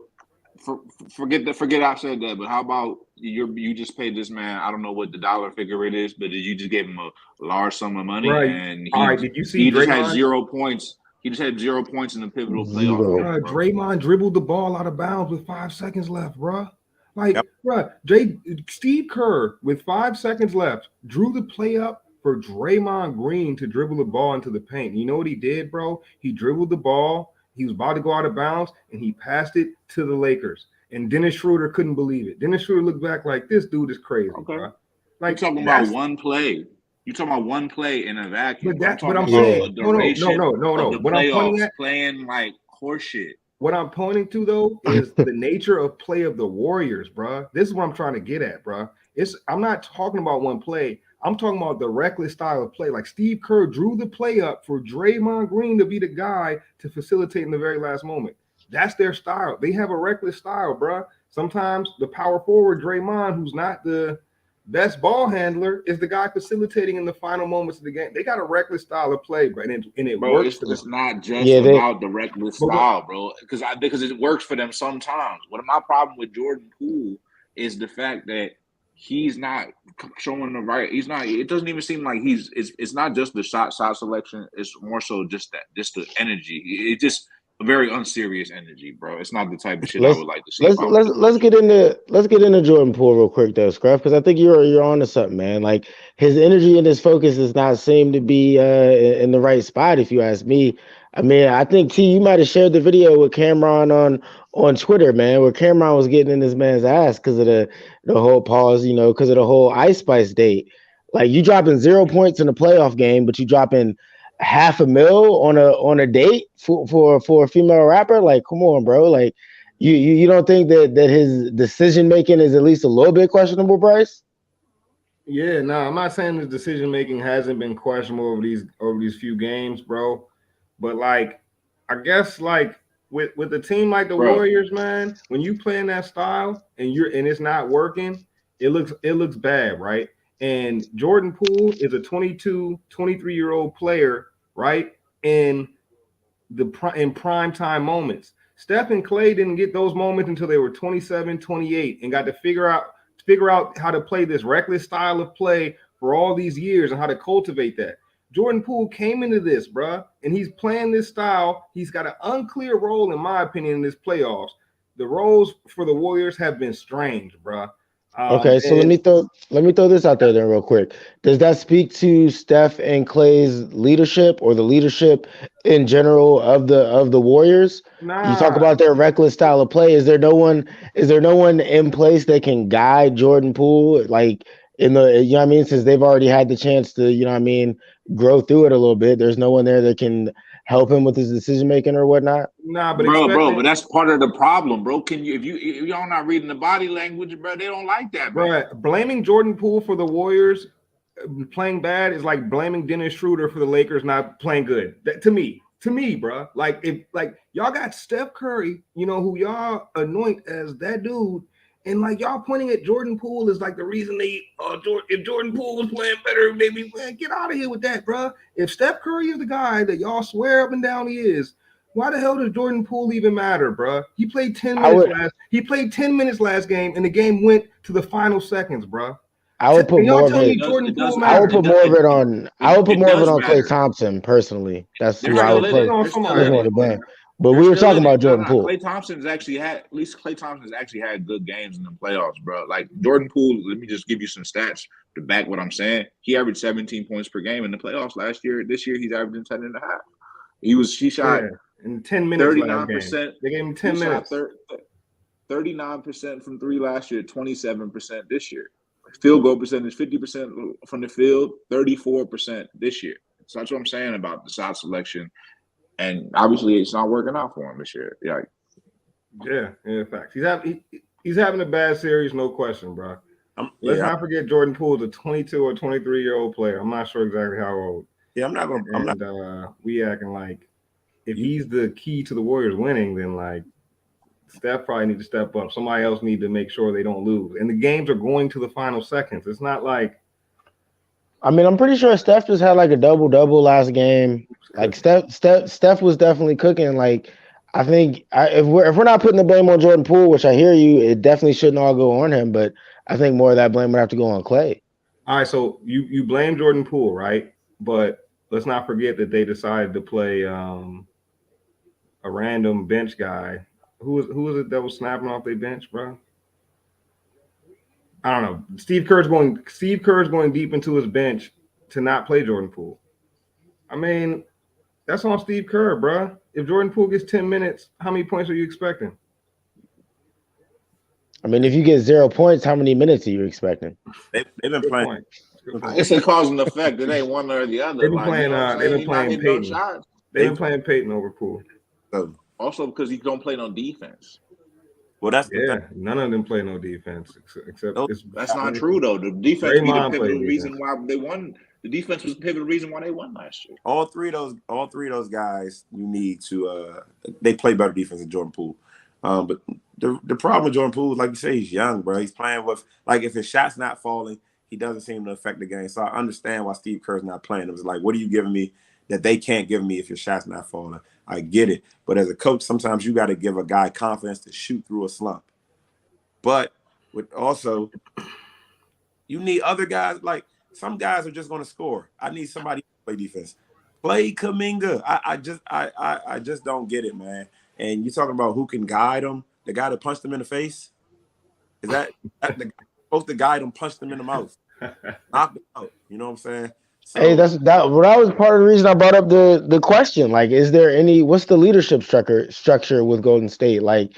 So forget I said that, but how about you just paid this man, I don't know what the dollar figure it is, but did you just give him a large sum of money? Right. And did you see he Draymond? Just had 0 points. He just had 0 points in the pivotal playoff. Draymond dribbled the ball out of bounds with 5 seconds left, bro. Like, bro, Steve Kerr with 5 seconds left drew the play up for Draymond Green to dribble the ball into the paint. You know what he did, bro? He dribbled the ball. He was about to go out of bounds, and he passed it to the Lakers. And Dennis Schroeder couldn't believe it. Dennis Schroeder looked back like, this dude is crazy, bro. Like, you're talking about one play. You're talking about one play in a vacuum. But I'm saying, no. What I'm pointing at, playing like horseshit. What I'm pointing to, though, is the nature of play of the Warriors, bro. This is what I'm trying to get at, bro. I'm not talking about one play. I'm talking about the reckless style of play. Like Steve Kerr drew the play up for Draymond Green to be the guy to facilitate in the very last moment. That's their style. They have a reckless style, bro. Sometimes the power forward, Draymond, who's not the best ball handler, is the guy facilitating in the final moments of the game. They got a reckless style of play, bro, and it works. It's not just about the reckless style, bro, because it works for them sometimes. What my problem with Jordan Poole is the fact that he's not showing the right. He's not. It doesn't even seem like he's. It's not just the shot selection. It's more so just the energy. very unserious energy, bro. It's not the type of shit I Let's would like to see if I was the let's coach. get into Jordan Poole real quick though, Scruff, because I think you're on to something, man. Like his energy and his focus does not seem to be in the right spot, if you ask me. I mean, I think T, you might have shared the video with Cameron on Twitter, man, where Cameron was getting in this man's ass because of the whole pause, because of the whole Ice Spice date. Like you dropping 0 points in a playoff game, but you dropping half a mil on a date for a female rapper. Like, come on, bro. Like, you don't think that his decision making is at least a little bit questionable, Bryce? Yeah, no, I'm not saying his decision making hasn't been questionable over these few games, bro. But like, I guess like with a team like the Bro, Warriors, man, when you play in that style and it's not working, it looks bad, right? And Jordan Poole is a 22, 23-year-old player, right? And in prime time moments. Steph and Clay didn't get those moments until they were 27, 28 and got to figure out how to play this reckless style of play for all these years and how to cultivate that. Jordan Poole came into this, bruh, and he's playing this style. He's got an unclear role, in my opinion, in this playoffs. The roles for the Warriors have been strange, bruh. Okay, so And let me throw this out there then real quick. Does that speak to Steph and Clay's leadership or the leadership in general of the Warriors? You talk nah, about their reckless style of play. Is there no one in place that can guide Jordan Poole like in the you know what I mean? Since they've already had the chance to, you know what I mean, grow through it a little bit. There's no one there that can help him with his decision making or whatnot. but bro, but expecting, that's part of the problem, bro. Can you if y'all not reading the body language, bro, they don't like that, man. bruh, blaming Jordan Poole for the Warriors playing bad is like blaming Dennis Schroeder for the Lakers not playing good. To me, bro. Like if like y'all got Steph Curry, who y'all anoint as that dude, and like y'all pointing at Jordan Poole is like the reason if Jordan Poole was playing better, maybe get out of here with that, bro. If Steph Curry is the guy that y'all swear up and down he is. Why the hell does Jordan Poole even matter, bro? He played 10 I minutes would last. He played 10 minutes last game, and the game went to the final seconds, bro. I would put And y'all more of telling it me Jordan It Poole does I matter. would matters? put more of it on. I would put It more of it does on Clay matter. Thompson personally. That's There's who I Right. would still in Put put it it. on There's still this in somebody. more it. to blame. But They're we were still talking in it. about No, Jordan no. Poole. At least Clay Thompson's actually had good games in the playoffs, bro. Like Jordan Poole, let me just give you some stats to back what I'm saying. He averaged 17 points per game in the playoffs last year. This year he's averaging 10 and a half. He shot Yeah. In 10 minutes last game. 39%. They gave him He 10 shot minutes. 39% from three last year, 27% this year. Field goal percentage, 50% from the field, 34% this year. So that's what I'm saying about the shot selection. And obviously it's not working out for him this year. Yeah. Yeah, facts. He's having a bad series, no question, bro. Let's Yeah, not forget Jordan Poole is a 22 or 23-year-old player. I'm not sure exactly how old. yeah. I'm not gonna. I'm not. And we acting like if You, he's the key to the Warriors winning, then like Steph probably need to step up. Somebody else need to make sure they don't lose. And the games are going to the final seconds. It's not like I mean, I'm pretty sure Steph just had like a double double last game. Like cooking. Steph was definitely cooking. Like I think if we're not putting the blame on Jordan Poole, which I hear you, it definitely shouldn't all go on him. But I think more of that blame would have to go on Clay. All right, so you blame Jordan Poole, right? But let's not forget that they decided to play a random bench guy. Who was it that was snapping off their bench, bro? I don't know. Steve Kerr's going deep into his bench to not play Jordan Poole. I mean, that's on Steve Kerr, bro. If Jordan Poole gets 10 minutes, how many points are you expecting? I mean, if you get 0 points, how many minutes are you expecting? they've been Good playing. point. Good point. It's a cause and effect. It ain't one or the other. They've been Like, you playing. know what I'm They've saying? been He's not playing hitting those Peyton. shots. They've been playing Peyton over Poole. So, Also because he don't play no defense. well, that's the thing. Yeah, none of them play no defense except Those, it's That's not true though. The defense be the Draymond played pivotal defense. reason why they won. The defense was the pivotal reason why they won last year. all three of those guys, you need to. They play better defense than Jordan Poole. But the problem with Jordan Poole, like you say, he's young, bro. He's playing with like if his shot's not falling, he doesn't seem to affect the game. So I understand why Steve Kerr's not playing. It was like, what are you giving me that they can't give me if your shot's not falling? I get it, but as a coach, sometimes you got to give a guy confidence to shoot through a slump. But with also, you need other guys. Like some guys are just going to score. I need somebody to play defense. Play Kuminga. I just don't get it, man. And you talking about who can guide him? The guy that punched him in the face? Is that the guy supposed to guide him, punched him in the mouth, knocked him out? You know what I'm saying? Hey, So well, that was part of the reason I brought up the question. Like, is there what's the leadership structure with Golden State? Like,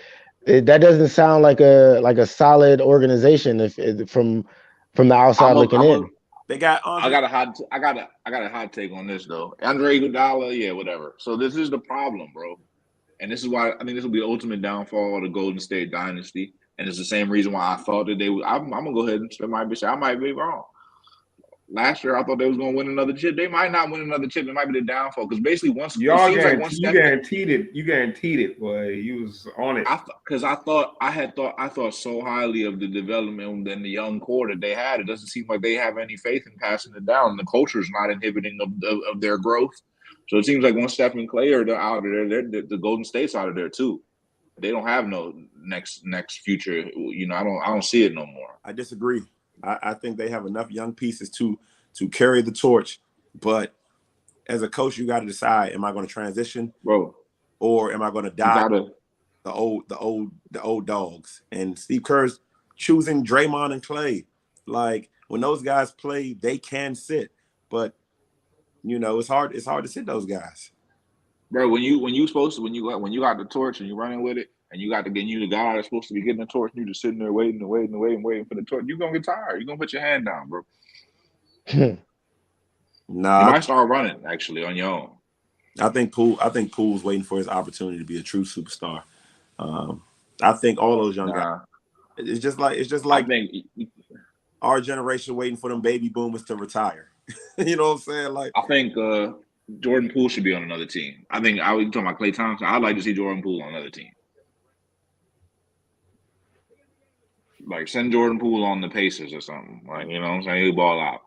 that doesn't sound like a solid organization if from the outside I'm a, looking I'm a, in. they got I Andre. got a hot, I got a hot take on this though. Andre Iguodala, yeah, whatever. So this is the problem, bro, and this is why I think this will be the ultimate downfall of the Golden State dynasty, and it's the same reason why I thought that they would. I'm gonna go ahead and I might be wrong. Last year, I thought they was gonna win another chip. They might not win another chip. It might be the downfall because basically once it Y'all seems like guarantee once you Stephen, guaranteed it. You guaranteed it, boy. You was on it. because I thought so highly of the development and the young core that they had. It doesn't seem like they have any faith in passing it down. The culture is not inhibiting of their growth. So it seems like once Steph and Clay are out of there, the Golden State's out of there too. They don't have no next future. You know, I don't see it no more. I disagree. I think they have enough young pieces to carry the torch, but as a coach, you got to decide: am I going to transition, Bro, or am I going to you die gotta. the old dogs? And Steve Kerr's choosing Draymond and Clay. Like when those guys play, they can sit, but you know it's hard. It's hard to sit those guys. Bro, when you got the torch and you running with it, and you got to get you the guy that's supposed to be getting the torch, and you just sitting there waiting for the torch, you're gonna get tired. You're gonna put your hand down, bro. You Nah, might start running actually on your own. I think Poole's waiting for his opportunity to be a true superstar. I think all those young guys. Nah, It's just I like think our generation waiting for them baby boomers to retire. You know what I'm saying? Like I think Jordan Poole should be on another team. I think I was talking about Klay Thompson. I'd like to see Jordan Poole on another team. Like send Jordan Poole on the Pacers or something. Like, you know what I'm saying? He'll ball out.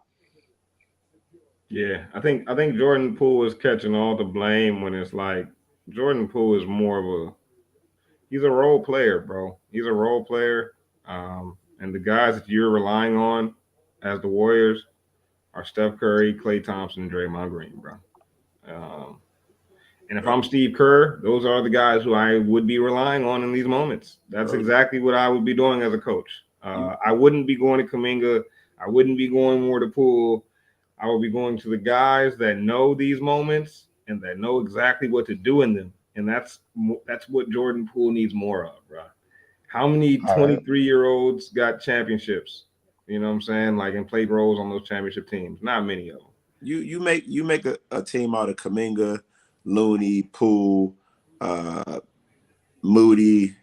Yeah, I think Jordan Poole is catching all the blame when it's like Jordan Poole is more of he's a role player, bro. He's a role player. And the guys that you're relying on as the Warriors are Steph Curry, Klay Thompson, and Draymond Green, bro. Um, and if I'm Steve Kerr, those are the guys who I would be relying on in these moments. That's exactly what I would be doing as a coach. I wouldn't be going to Kuminga. I wouldn't be going more to Poole. I will be going to the guys that know these moments and that know exactly what to do in them. And that's what Jordan Poole needs more of, bro. How many 23-year-olds got championships? You know what I'm saying? Like, and played roles on those championship teams. Not many of them. you make a team out of Kuminga, Looney, Poole, Moody,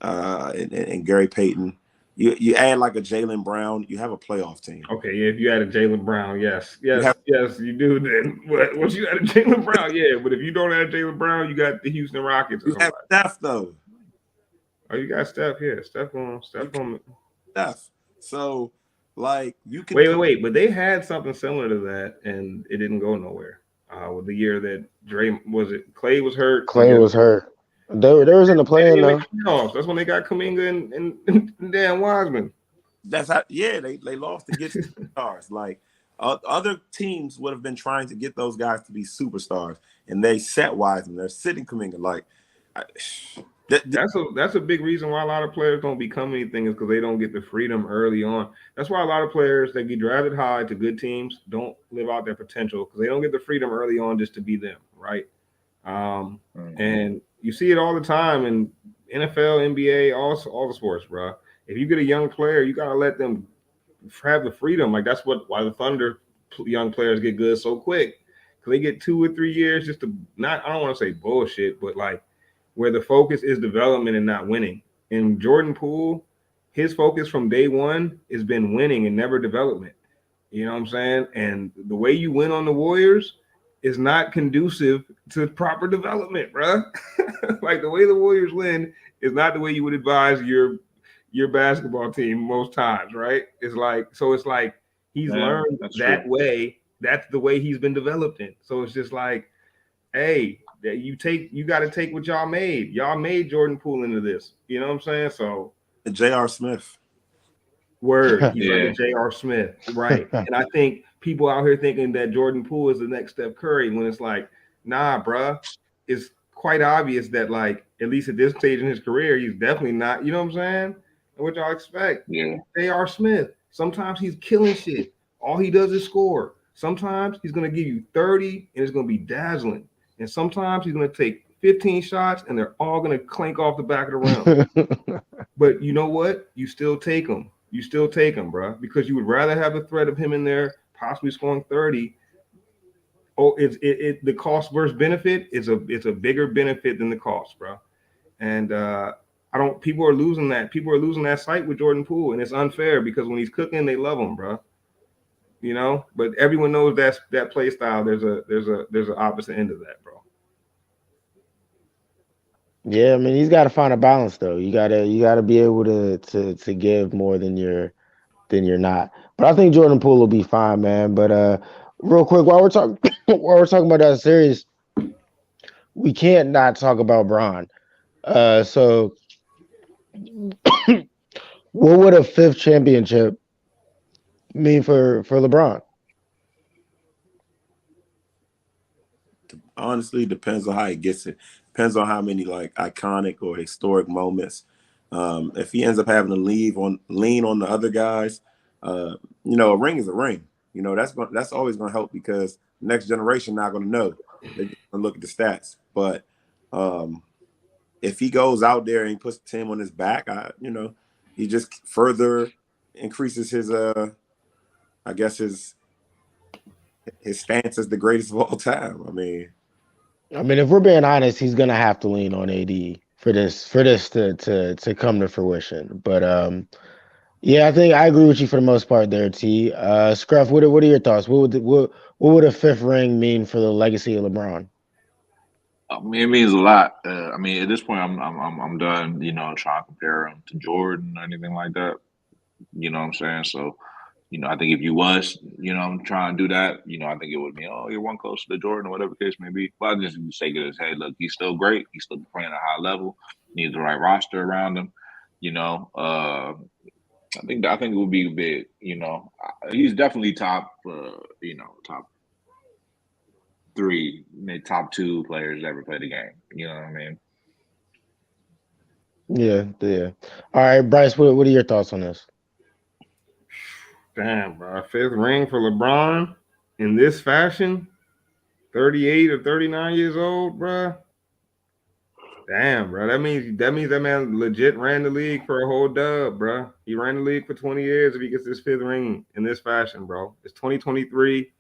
and Gary Payton. You add like a Jaylen Brown, you have a playoff team. Okay, yeah, if you added Jaylen Brown, yes, you do. Then once you added Jaylen Brown, yeah, but if you don't add Jaylen Brown, you got the Houston Rockets. You have Steph though. Oh, you got Steph, yeah. Steph. Steph. So, like, you can Wait, but they had something similar to that, and it didn't go nowhere. With the year that Clay was hurt. Clay was hurt. They was in the play-in though. That's when they got Kuminga and Dan Wiseman. That's how. Yeah, they lost to get stars. Like other teams would have been trying to get those guys to be superstars, and they set Wiseman. They're sitting Kuminga. Like that's a big reason why a lot of players don't become anything is because they don't get the freedom early on. That's why a lot of players that get drafted high to good teams don't live out their potential because they don't get the freedom early on just to be them, right? And you see it all the time in NFL, NBA, all the sports, bro. If you get a young player, you gotta let them have the freedom. Like that's why the Thunder young players get good so quick because they get 2 or 3 years just to not. I don't want to say bullshit, but like where the focus is development and not winning. And Jordan Poole, his focus from day one has been winning and never development. You know what I'm saying? And the way you win on the Warriors is not conducive to proper development, bro. Like the way the Warriors win is not the way you would advise your basketball team most times, right? It's like he's learned that way. That's the way he's been developed in. So it's just like, hey, you got to take what y'all made. Y'all made Jordan Poole into this. You know what I'm saying? So J.R. Smith. Word. He's like a Yeah, J.R. Smith. Right. And I think people out here thinking that Jordan Poole is the next Steph Curry when it's like, nah, bruh. It's quite obvious that, like, at least at this stage in his career, he's definitely not, you know what I'm saying? And what y'all expect? yeah. J.R. Smith. Sometimes he's killing shit. All he does is score. Sometimes he's going to give you 30 and it's going to be dazzling. And sometimes he's going to take 15 shots and they're all going to clank off the back of the rim. But you know what? You still take them. You still take them, bro, because you would rather have the threat of him in there possibly scoring 30. Oh, the cost versus benefit is a bigger benefit than the cost, bro. And I don't. People are losing that. People are losing that sight with Jordan Poole, and it's unfair because when he's cooking, they love him, bro. You know, but everyone knows that play style. There's an opposite end of that, bro. Yeah, I mean he's got to find a balance though. You gotta be able to give more than you're not. But I think Jordan Poole will be fine, man. But real quick, while we're talking while we're talking about that series, we can't not talk about Braun. So what would a fifth championship mean for LeBron? Honestly, depends on how he gets it. Depends on how many like iconic or historic moments. If he ends up having to lean on the other guys, uh, a ring is a ring. That's always going to help because the next generation not going to know. They're going to look at the stats. But um, if he goes out there and he puts the team on his back, he just further increases his I guess his stance as the greatest of all time. I mean, if we're being honest, he's gonna have to lean on AD for this to come to fruition. But yeah, I think I agree with you for the most part there, T. Scruff, what are your thoughts? What would a fifth ring mean for the legacy of LeBron? I mean, it means a lot. I mean, at this point, I'm done. Trying to compare him to Jordan or anything like that. You know what I'm saying? So, I think if you was, trying to do that, I think it would be, oh, you're one closer to Jordan or whatever the case may be. But I just say it as, hey, look, he's still great. He's still playing at a high level. Needs the right roster around him. I think it would be big. He's definitely top. Top three, maybe top two players ever play the game. You know what I mean? Yeah, yeah. All right, Bryce, what are your thoughts on this? Damn, bro. Fifth ring for LeBron in this fashion, 38 or 39 years old, bro. Damn, bro. That man legit ran the league for a whole dub, bro. He ran the league for 20 years if he gets this fifth ring in this fashion, bro. It's 2023.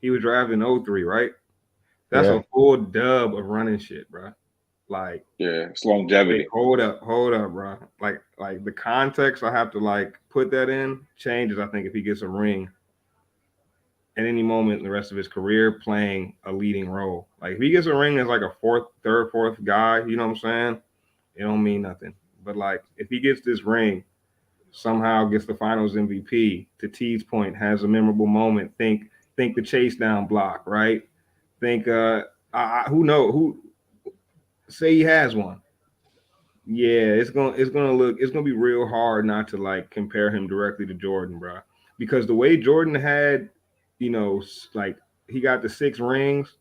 He was drafted in '03, right? That's Yeah. a full dub of running shit, bro. Like, Yeah, it's wait, longevity. hold up, bro. Like the context I have to like put that in changes, I think, if he gets a ring at any moment in the rest of his career playing a leading role. Like if he gets a ring as like a fourth guy, you know what I'm saying? It don't mean nothing. But like if he gets this ring, somehow gets the finals MVP, to T's point, has a memorable moment. Think the chase down block, right? Think who know who say he has one. Yeah, it's gonna be real hard not to like compare him directly to Jordan, bro. Because the way Jordan had, like he got the six rings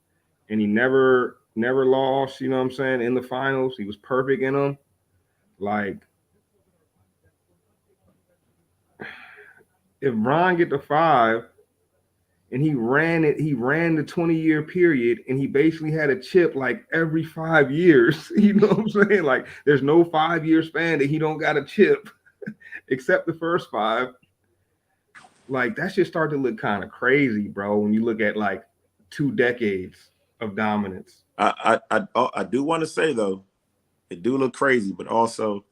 and he never lost, you know what I'm saying, in the finals. He was perfect in them. Like if Ron get the five and he ran the 20-year period and he basically had a chip like every 5 years. You know what I'm saying? Like there's no 5 year span that he don't got a chip except the first five. Like that shit start to look kind of crazy, bro, when you look at like 2 decades of dominance. I do want to say though, it do look crazy, but also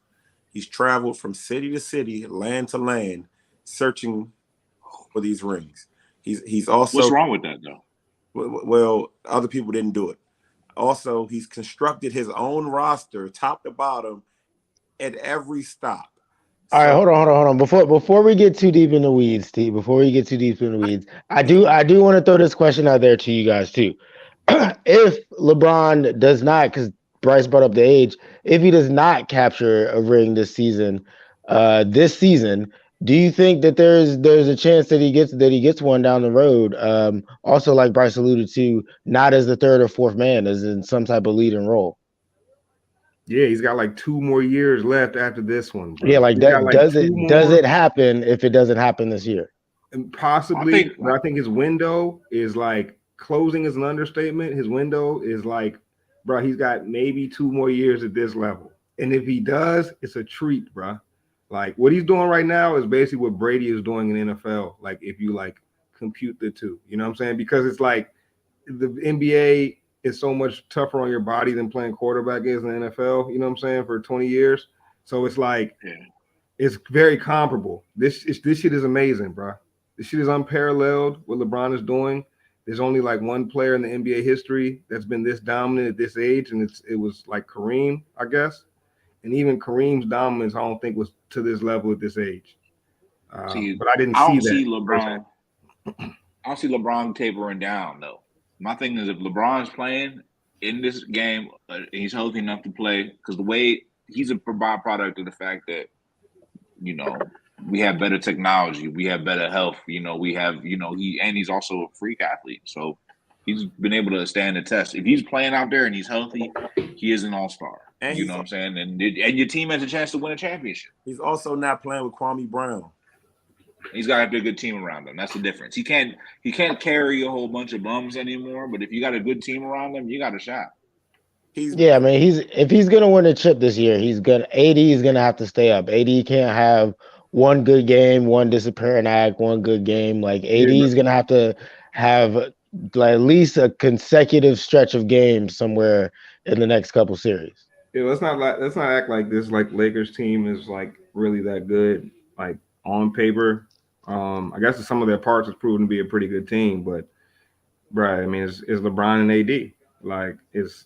he's traveled from city to city, land to land, searching for these rings. He's What's also wrong with that though? well, other people didn't do it. Also, he's constructed his own roster, top to bottom, at every stop. All right, So hold on. Before we get too deep in the weeds, Steve. Before we get too deep in the weeds, I do want to throw this question out there to you guys too. If LeBron does not, because Bryce brought up the age, if he does not capture a ring this season, Do you think that there's a chance that he gets one down the road? Also, like Bryce alluded to, not as the third or fourth man, as in some type of leading role. Yeah, he's got like 2 more years left after this one, Yeah, bro. like He's got that. like Does two it does more, it happen if it doesn't happen this year? and I possibly. think But I think his window is like closing is an understatement. His window is like, bro, he's got maybe 2 more years at this level, and if he does, it's a treat, bro. Like what he's doing right now is basically what Brady is doing in NFL. Like if you like compute the two, you know what I'm saying? Because it's like the NBA is so much tougher on your body than playing quarterback is in the NFL. You know what I'm saying? For 20 years, so it's like yeah. it's very comparable. This shit is amazing, bro. This shit is unparalleled. What LeBron is doing. There's only like one player in the NBA history that's been this dominant at this age, and it was like Kareem, I guess. And even Kareem's dominance, I don't think was to this level at this age. See, But I didn't I see don't that see firsthand. LeBron. I don't see LeBron tapering down though. My thing is if LeBron's playing in this game, and he's healthy enough to play, because the way he's a byproduct of the fact that you know we have better technology, we have better health. We have he's also a freak athlete, so he's been able to stand the test. If he's playing out there and he's healthy, he is an all star. And You know what I'm saying? And your team has a chance to win a championship. he's also not playing with Kwame Brown. He's got to have a good team around him. That's the difference. He can't carry a whole bunch of bums anymore. But if you got a good team around him, you got a shot. He's Yeah, I mean, if he's gonna win a chip this year, AD is gonna have to stay up. AD can't have one good game, one disappearing act, one good game. Like Yeah, AD is gonna have to have like at least a consecutive stretch of games somewhere in the next couple series. yeah, let's not act like this like Lakers team is like really that good like on paper. I guess some of their parts has proven to be a pretty good team, but right, I mean it's LeBron and AD. Like it's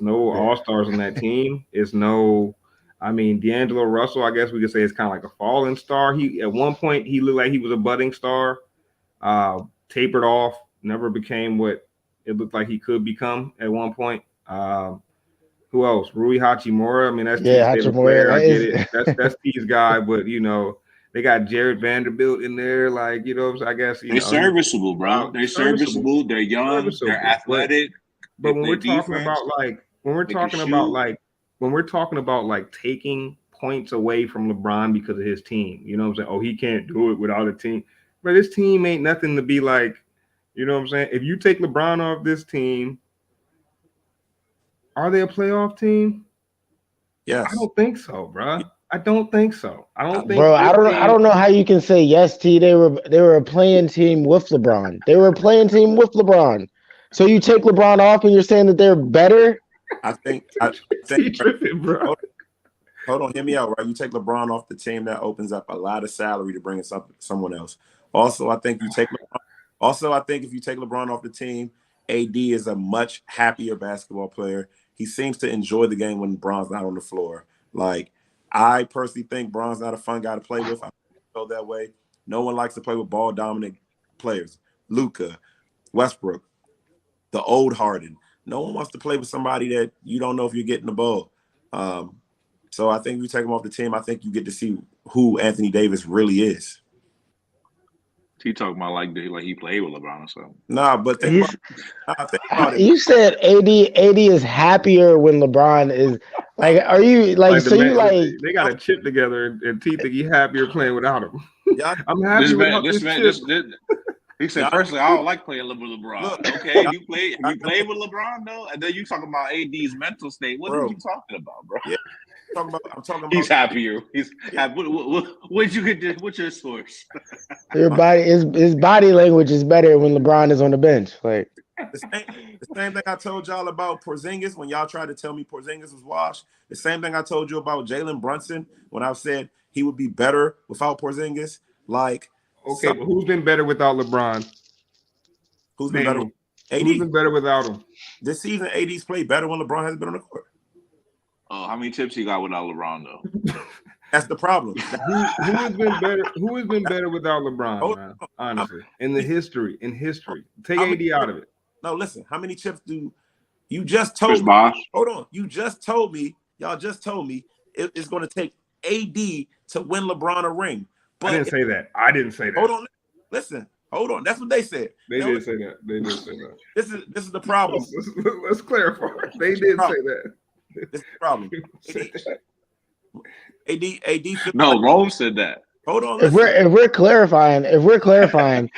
no yeah. all stars on that team. It's no I mean D'Angelo Russell, I guess we could say it's kind of like a fallen star. He at one point he looked like he was a budding star, tapered off, never became what it looked like he could become at one point. Who else? Rui Hachimura. I mean, that's T's Yeah, favorite Hachimura, player. I that get is. it. That's T's guy, but they got Jared Vanderbilt in there. Like, so I guess They're serviceable, bro. They're serviceable, serviceable. They're young. They're serviceable. athletic. But when Their we're talking defense, about like when we're they can talking about shoot. like when we're talking about like taking points away from LeBron because of his team, you know what I'm saying? Oh, he can't do it without a team. But this team ain't nothing to be like, you know what I'm saying? If you take LeBron off this team, are they a playoff team? I Yes. don't think so, bro. I don't think so. I don't think Bro, this I team. don't know how you can say yes, T. They were a playing team with LeBron. They were a playing team with LeBron. So you take LeBron off and you're saying that they're better? I think He tripping, bro. hold on, hear me out, right? You take LeBron off the team, that opens up a lot of salary to bring in someone else. Also, I think if you take LeBron off the team, AD is a much happier basketball player. He seems to enjoy the game when Bron's not on the floor. Like, I personally think Bron's not a fun guy to play with. I feel that way. No one likes to play with ball dominant players. Luka, Westbrook, the old Harden. No one wants to play with somebody that you don't know if you're getting the ball. So I think if you take him off the team, I think you get to see who Anthony Davis really is. He talking about like he played with LeBron or something. Nah, but He's think about it. you said AD is happier when LeBron is like are you like Like the so you man, like they got a chip together, and T think he happier playing without him. Y'all, I'm This happy man, without this this man, chip. this he said, y'all, personally, I don't like playing with LeBron. look, Okay, y'all, you played with LeBron though, and then you talking about AD's mental state. What are bro. you talking about, bro? Yeah, I'm talking He's about. happier. He's Yeah, happy. What'd you get? What's your source? your body his body language is better when LeBron is on the bench. Like the same thing I told y'all about Porzingis when y'all tried to tell me Porzingis was washed. The same thing I told you about Jalen Brunson when I said he would be better without Porzingis. Like, Okay, some, but who's been better without LeBron? who's been Name better? him. Who's AD been better without him? this season. AD's played better when LeBron has been on the court. Oh, how many tips he got without LeBron though? That's the problem. Who has been better? Who has been better without LeBron, Hold man? on. Honestly, in history, take How AD many, out of it. no, listen. How many chips do you just Chris told me? Bosh. Hold on. You just told me. Y'all just told me it's going to take AD to win LeBron a ring. I didn't say that. I didn't say that. Hold on. Listen. Hold on. That's what they said. They did say that. They did say that. This is the problem. Let's clarify. They did say that. This is the problem. AD. No, Rome said that. Hold on. If we're clarifying,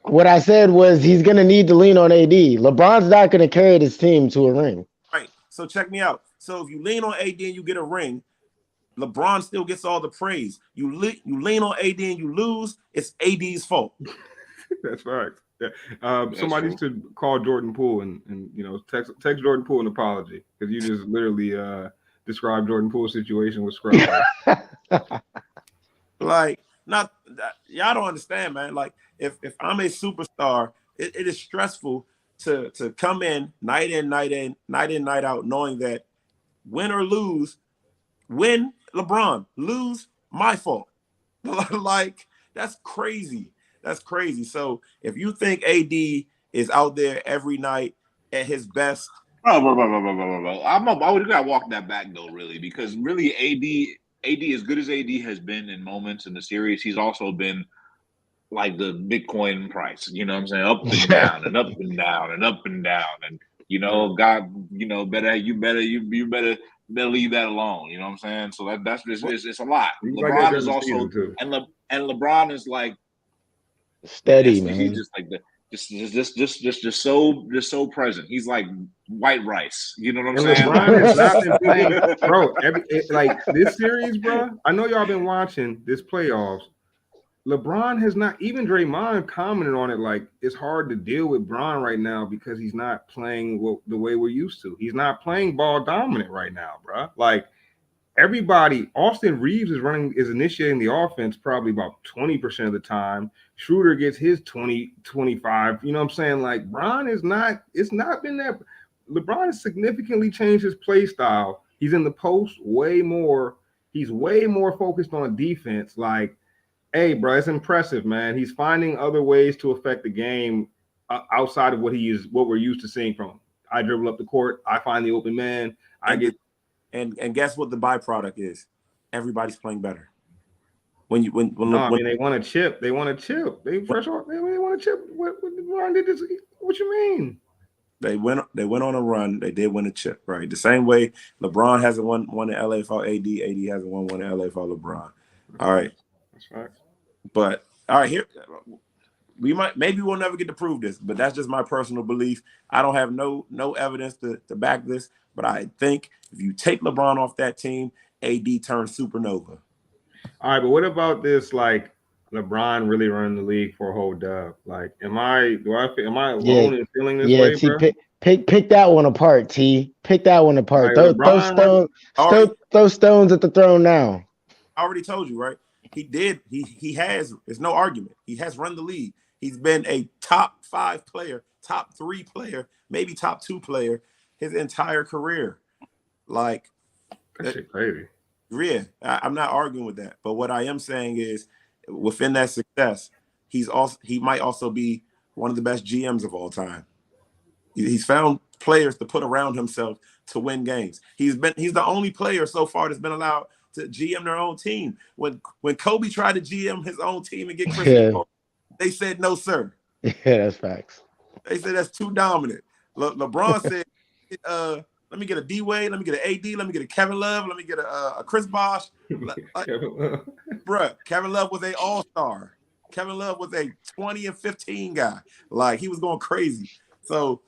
what I said was he's gonna need to lean on AD. LeBron's not gonna carry this team to a ring. Right. So check me out. So if you lean on AD and you get a ring, LeBron still gets all the praise. You lean on AD and you lose, it's AD's fault. That's right. Yeah. Somebody should call Jordan Poole and text Jordan Poole an apology because you just literally described Jordan Poole's situation with Scrub. Like, not y'all don't understand, man. Like, if I'm a superstar, it is stressful to come in, night out, knowing that win or lose, win LeBron, lose my fault. Like, that's crazy. That's crazy. So if you think AD is out there every night at his best, bro. I would gotta walk that back though, really, because really AD as good as AD has been in moments in the series, he's also been like the Bitcoin price. You know what I'm saying? Up and down and up and down and up and down. And God, better leave that alone. You know what I'm saying? So that's just it's a lot. LeBron is also and LeBron is like steady, man. He's just like just so present. He's like white rice. You know what I'm saying? LeBron has not been playing, bro. Like this series, bro. I know y'all been watching this playoffs. LeBron has not. Even Draymond commented on it. Like, it's hard to deal with Bron right now because he's not playing the way we're used to. He's not playing ball dominant right now, bro. Like, everybody, Austin Reeves is initiating the offense probably about 20% of the time. Schroeder gets his 20, 25. You know what I'm saying? Like, Bron is not, it's not been that. LeBron has significantly changed his play style. He's in the post way more. He's way more focused on defense. Like, hey, bro, it's impressive, man. He's finding other ways to affect the game outside of what we're used to seeing from him. I dribble up the court. I find the open man. And guess what the byproduct is? Everybody's playing better. I mean, they want a chip. They want a chip. They want a chip. What LeBron did this? What you mean? They went on a run. They did win a chip, right? The same way LeBron hasn't won in LA for AD. AD hasn't won in LA for LeBron. All right. That's right. But all right, here maybe we'll never get to prove this, but that's just my personal belief. I don't have no evidence to back this, but I think if you take LeBron off that team, AD turns supernova. All right, but what about this? Like, LeBron really running the league for a whole dub. Like, am I alone in feeling this way, T, bro? Pick that one apart, T. Pick that one apart. Right, throw stones at the throne now. I already told you, right? He did. He has. There's no argument. He has run the league. He's been a top 5 player, top 3 player, maybe top 2 player his entire career. Like, that shit crazy. Yeah, I'm not arguing with that. But what I am saying is, within that success, he might also be one of the best GMs of all time. He's found players to put around himself to win games. He's the only player so far that's been allowed to GM their own team. When Kobe tried to GM his own team and get Chris Paul, they said no, sir. Yeah, that's facts. They said that's too dominant. LeBron said, let me get a D-Wade, let me get an AD, let me get a Kevin Love, let me get a Chris Bosh. Bruh, Kevin Love was an all-star. Kevin Love was a 20 and 15 guy. Like, he was going crazy. So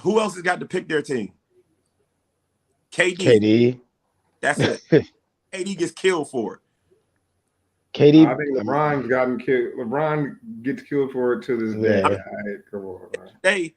who else has got to pick their team? KD. That's it. KD gets killed for it. I think LeBron's gotten killed. LeBron gets killed for it to this day. Yeah. Right, come on, man.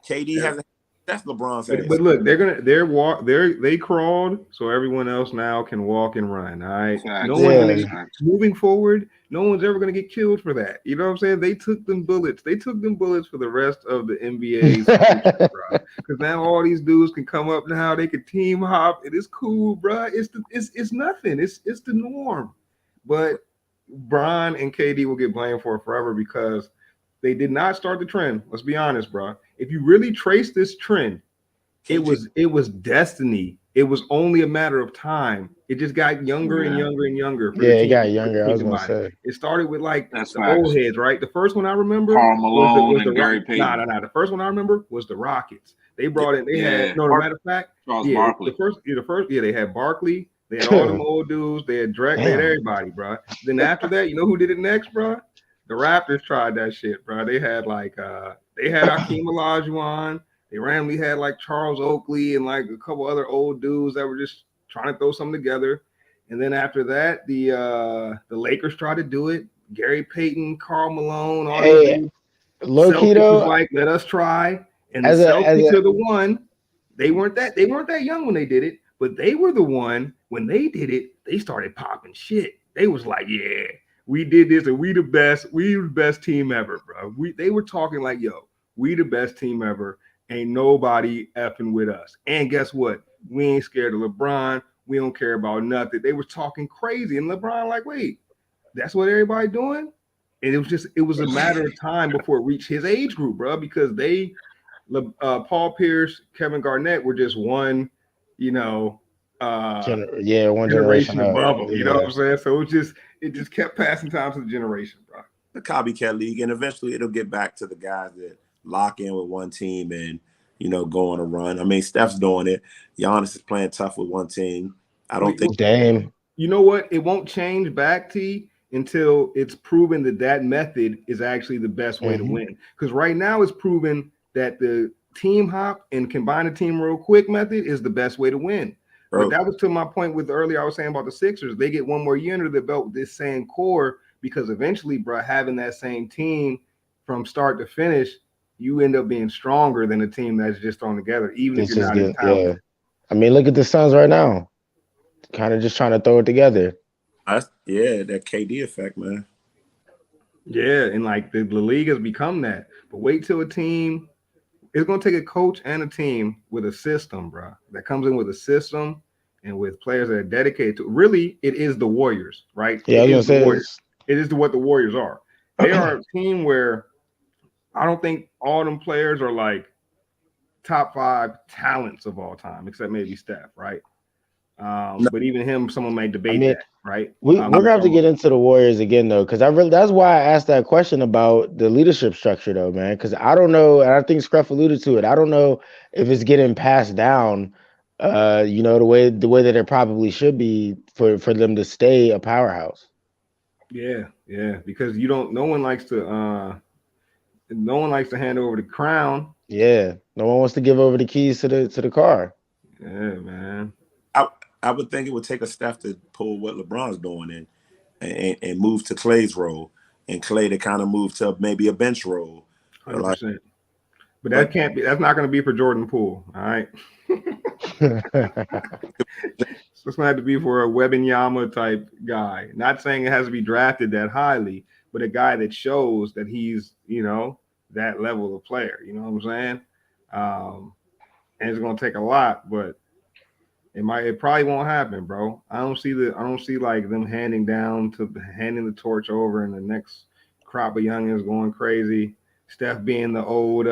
KD hasn't. That's LeBron's. But look, they crawled, so everyone else now can walk and run. All right. Moving forward, no one's ever gonna get killed for that. You know what I'm saying? They took them bullets. They took them bullets for the rest of the NBA's future, bro. Because now all these dudes can come up now. They can team hop. It is cool, bro. It's nothing. It's the norm. But Bron and KD will get blamed for it forever because they did not start the trend. Let's be honest, bro. If you really trace this trend, it was destiny. It was only a matter of time. It just got younger and younger and younger for the Yeah, it team got to younger. I think was gonna about it. say. It started with like That's the old facts. heads, right? The first one I remember Karl Malone was the and Gary nah, Payton. nah, nah. The first one I remember was the Rockets. They brought in. They had Yeah. no. The matter of fact, Charles yeah, Barkley. the first, yeah, they had Barkley. They had all them old dudes. They had Drake. They had Damn. everybody, bro. Then after that, you know who did it next, bro? The Raptors tried that shit, bro. They had like they had Hakeem Olajuwon. They randomly had like Charles Oakley and like a couple other old dudes that were just trying to throw something together. And then after that, the Lakers tried to do it. Gary Payton, Karl Malone, all these Hey, dudes. low key Celtics was though, like, let us try. And the as Celtics a are the one. They weren't that young when they did it, but they were the one when they did it. They started popping shit. They was like, yeah, we did this and we the best. We the best team ever, bro. They were talking like, yo, we the best team ever. Ain't nobody effing with us. And guess what? We ain't scared of LeBron. We don't care about nothing. They were talking crazy, and LeBron like, wait, that's what everybody doing? And it was a matter of time before it reached his age group, bro, because Paul Pierce, Kevin Garnett were just one, you know, yeah, one generation generation up. above them. You know what Yeah. I'm saying? So it just kept passing time to the generation, bro. The copycat league, and eventually it'll get back to the guys that lock in with one team and go on a run. I mean, Steph's doing it. Giannis is playing tough with one team. I don't think. Dame. You know what? It won't change back T until it's proven that method is actually the best way to win. Because right now it's proven that the team hop and combine the team real quick method is the best way to win. Bro. But that was to my point with earlier I was saying about the Sixers. They get one more year under the belt with this same core because eventually, bro, having that same team from start to finish, you end up being stronger than a team that's just thrown together, even if It's you're just not as good. talented. Yeah. I mean, look at the Suns right now. Kind of just trying to throw it together. That KD effect, man. Yeah, and like the league has become that. But wait till a team. It's going to take a coach and a team with a system, bro, that comes in with a system and with players that are dedicated to. Really, it is the Warriors, right? Yeah, I It was is the gonna say Warriors. It is what the Warriors are. They are a team where I don't think all them players are like top 5 talents of all time, except maybe Steph, right? But even him, someone may I debate mean, that, right? we're gonna have to get into the Warriors again though, because that's why I asked that question about the leadership structure though, man. Because I don't know, and I think Scruff alluded to it. I don't know if it's getting passed down, the way that it probably should be for them to stay a powerhouse. Yeah, because no one likes to hand over the crown. Yeah, no one wants to give over the keys to the car. Yeah, man. I would think it would take a Steph to pull what LeBron's doing and move to Clay's role, and Clay to kind of move to maybe a bench role. 100%. But that can't be. That's not going to be for Jordan Poole. All right. So it's going to have to be for a Wembanyama type guy. Not saying it has to be drafted that highly, but a guy that shows that he's that level of player. You know what I'm saying? And it's going to take a lot, but it probably won't happen, bro. I don't see like them handing the torch over and the next crop of youngins going crazy. Steph being the old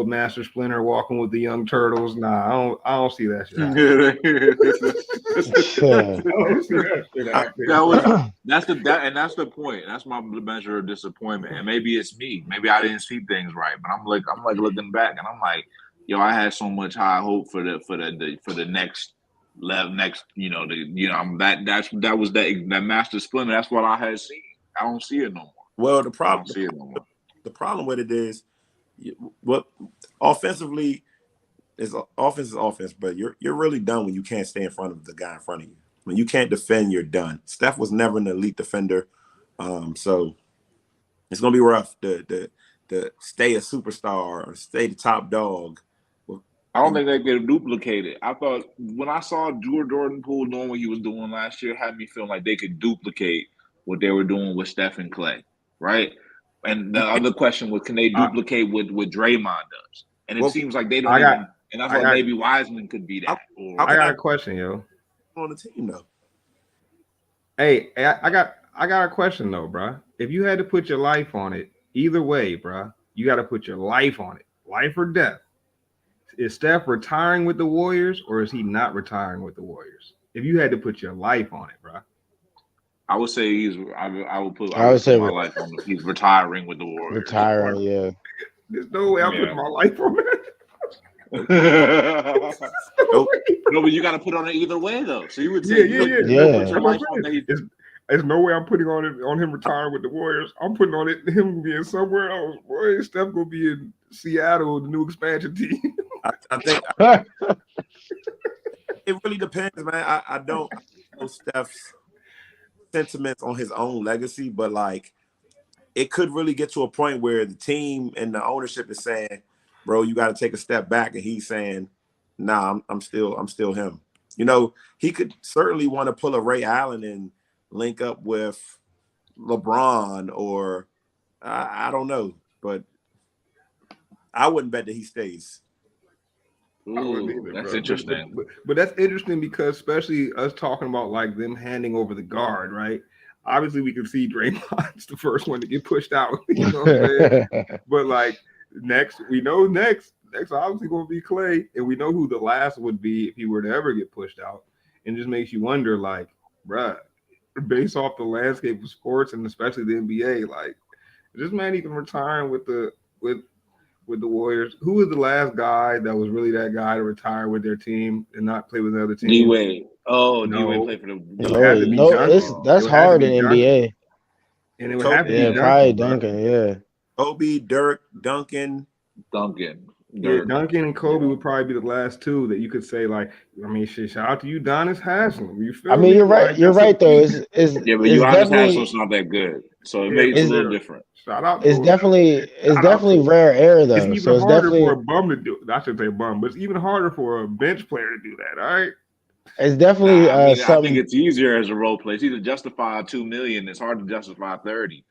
master splinter walking with the young turtles. Nah, I don't see that shit happening. That's the point. That's my measure of disappointment. And maybe it's me. Maybe I didn't see things right. But I'm like looking back and I'm like, yo, I had so much high hope for the next level, that was that master splinter. That's what I had seen. I don't see it no more. Well, the problem with it is, offensively is offense, but you're really done when you can't stay in front of the guy in front of you. When you can't defend, you're done. Steph was never an elite defender, so it's gonna be rough to stay a superstar or stay the top dog. I don't think they could duplicate it. I thought when I saw Jordan Poole doing what he was doing last year, had me feeling like they could duplicate what they were doing with Steph and Clay, right? And the other question was, can they duplicate what Draymond does? And it seems like they don't even. And I thought maybe Wiseman could be that. I got a question, yo. On the team though. Hey, I got a question though, bro. If you had to put your life on it, either way, bro, you got to put your life on it, life or death. Is Steph retiring with the Warriors or is he not retiring with the Warriors? If you had to put your life on it, bro. I would say I I would would put say my life on if he's retiring with the Warriors. retiring. Yeah. There's no way I'm Yeah. putting my life on it. Nope. No, but you got to put on it either way though. So you would say Yeah. you Yeah. put your That's what life I'm on saying. that. There's no way I'm putting on him retiring with the Warriors. I'm putting on it him being somewhere else. Boy, Steph gonna be in Seattle, the new expansion team. I think it really depends, man. I don't know Steph's sentiments on his own legacy, but like it could really get to a point where the team and the ownership is saying, "Bro, you got to take a step back," and he's saying, "Nah, I'm still him." You know, he could certainly want to pull a Ray Allen and link up with LeBron, or I don't know, but I wouldn't bet that he stays. I wouldn't Ooh, either, that's bro. interesting. But that's interesting because especially us talking about like them handing over the guard, right? Obviously, we can see Draymond's the first one to get pushed out. You know what I'm saying? But like next obviously going to be Clay, and we know who the last would be if he were to ever get pushed out. And it just makes you wonder, like, bruh, based off the landscape of sports and especially the NBA, like, is this man even retiring with the Warriors? Who was the last guy that was really that guy to retire with their team and not play with another team? D-Wade. Oh, No. D-Wade played for the. It had to be Duncan. That's It had to hard be in Duncan. NBA. And it would have to Yeah, be probably Duncan. Duncan. Yeah. Kobe, Dirk, Duncan. Yeah, Duncan and Kobe would probably be the last two that you could say, like, I mean, shit, shout out to you, Donis Haslam. You feel I mean, me? you're right. Like, You're that's a right though. peak. Yeah, but It's Johannes definitely Haslam's not that good, so it Yeah, makes it a it's little different. shout out it's to him. definitely Shout out to him. rare air though. It's even So it's harder for a definitely bum to do. I shouldn't say bum, but it's even harder for a bench player to do that. All right. I mean, I think something. it's easier as a role player. It's either justify 2 million. It's hard to justify 30.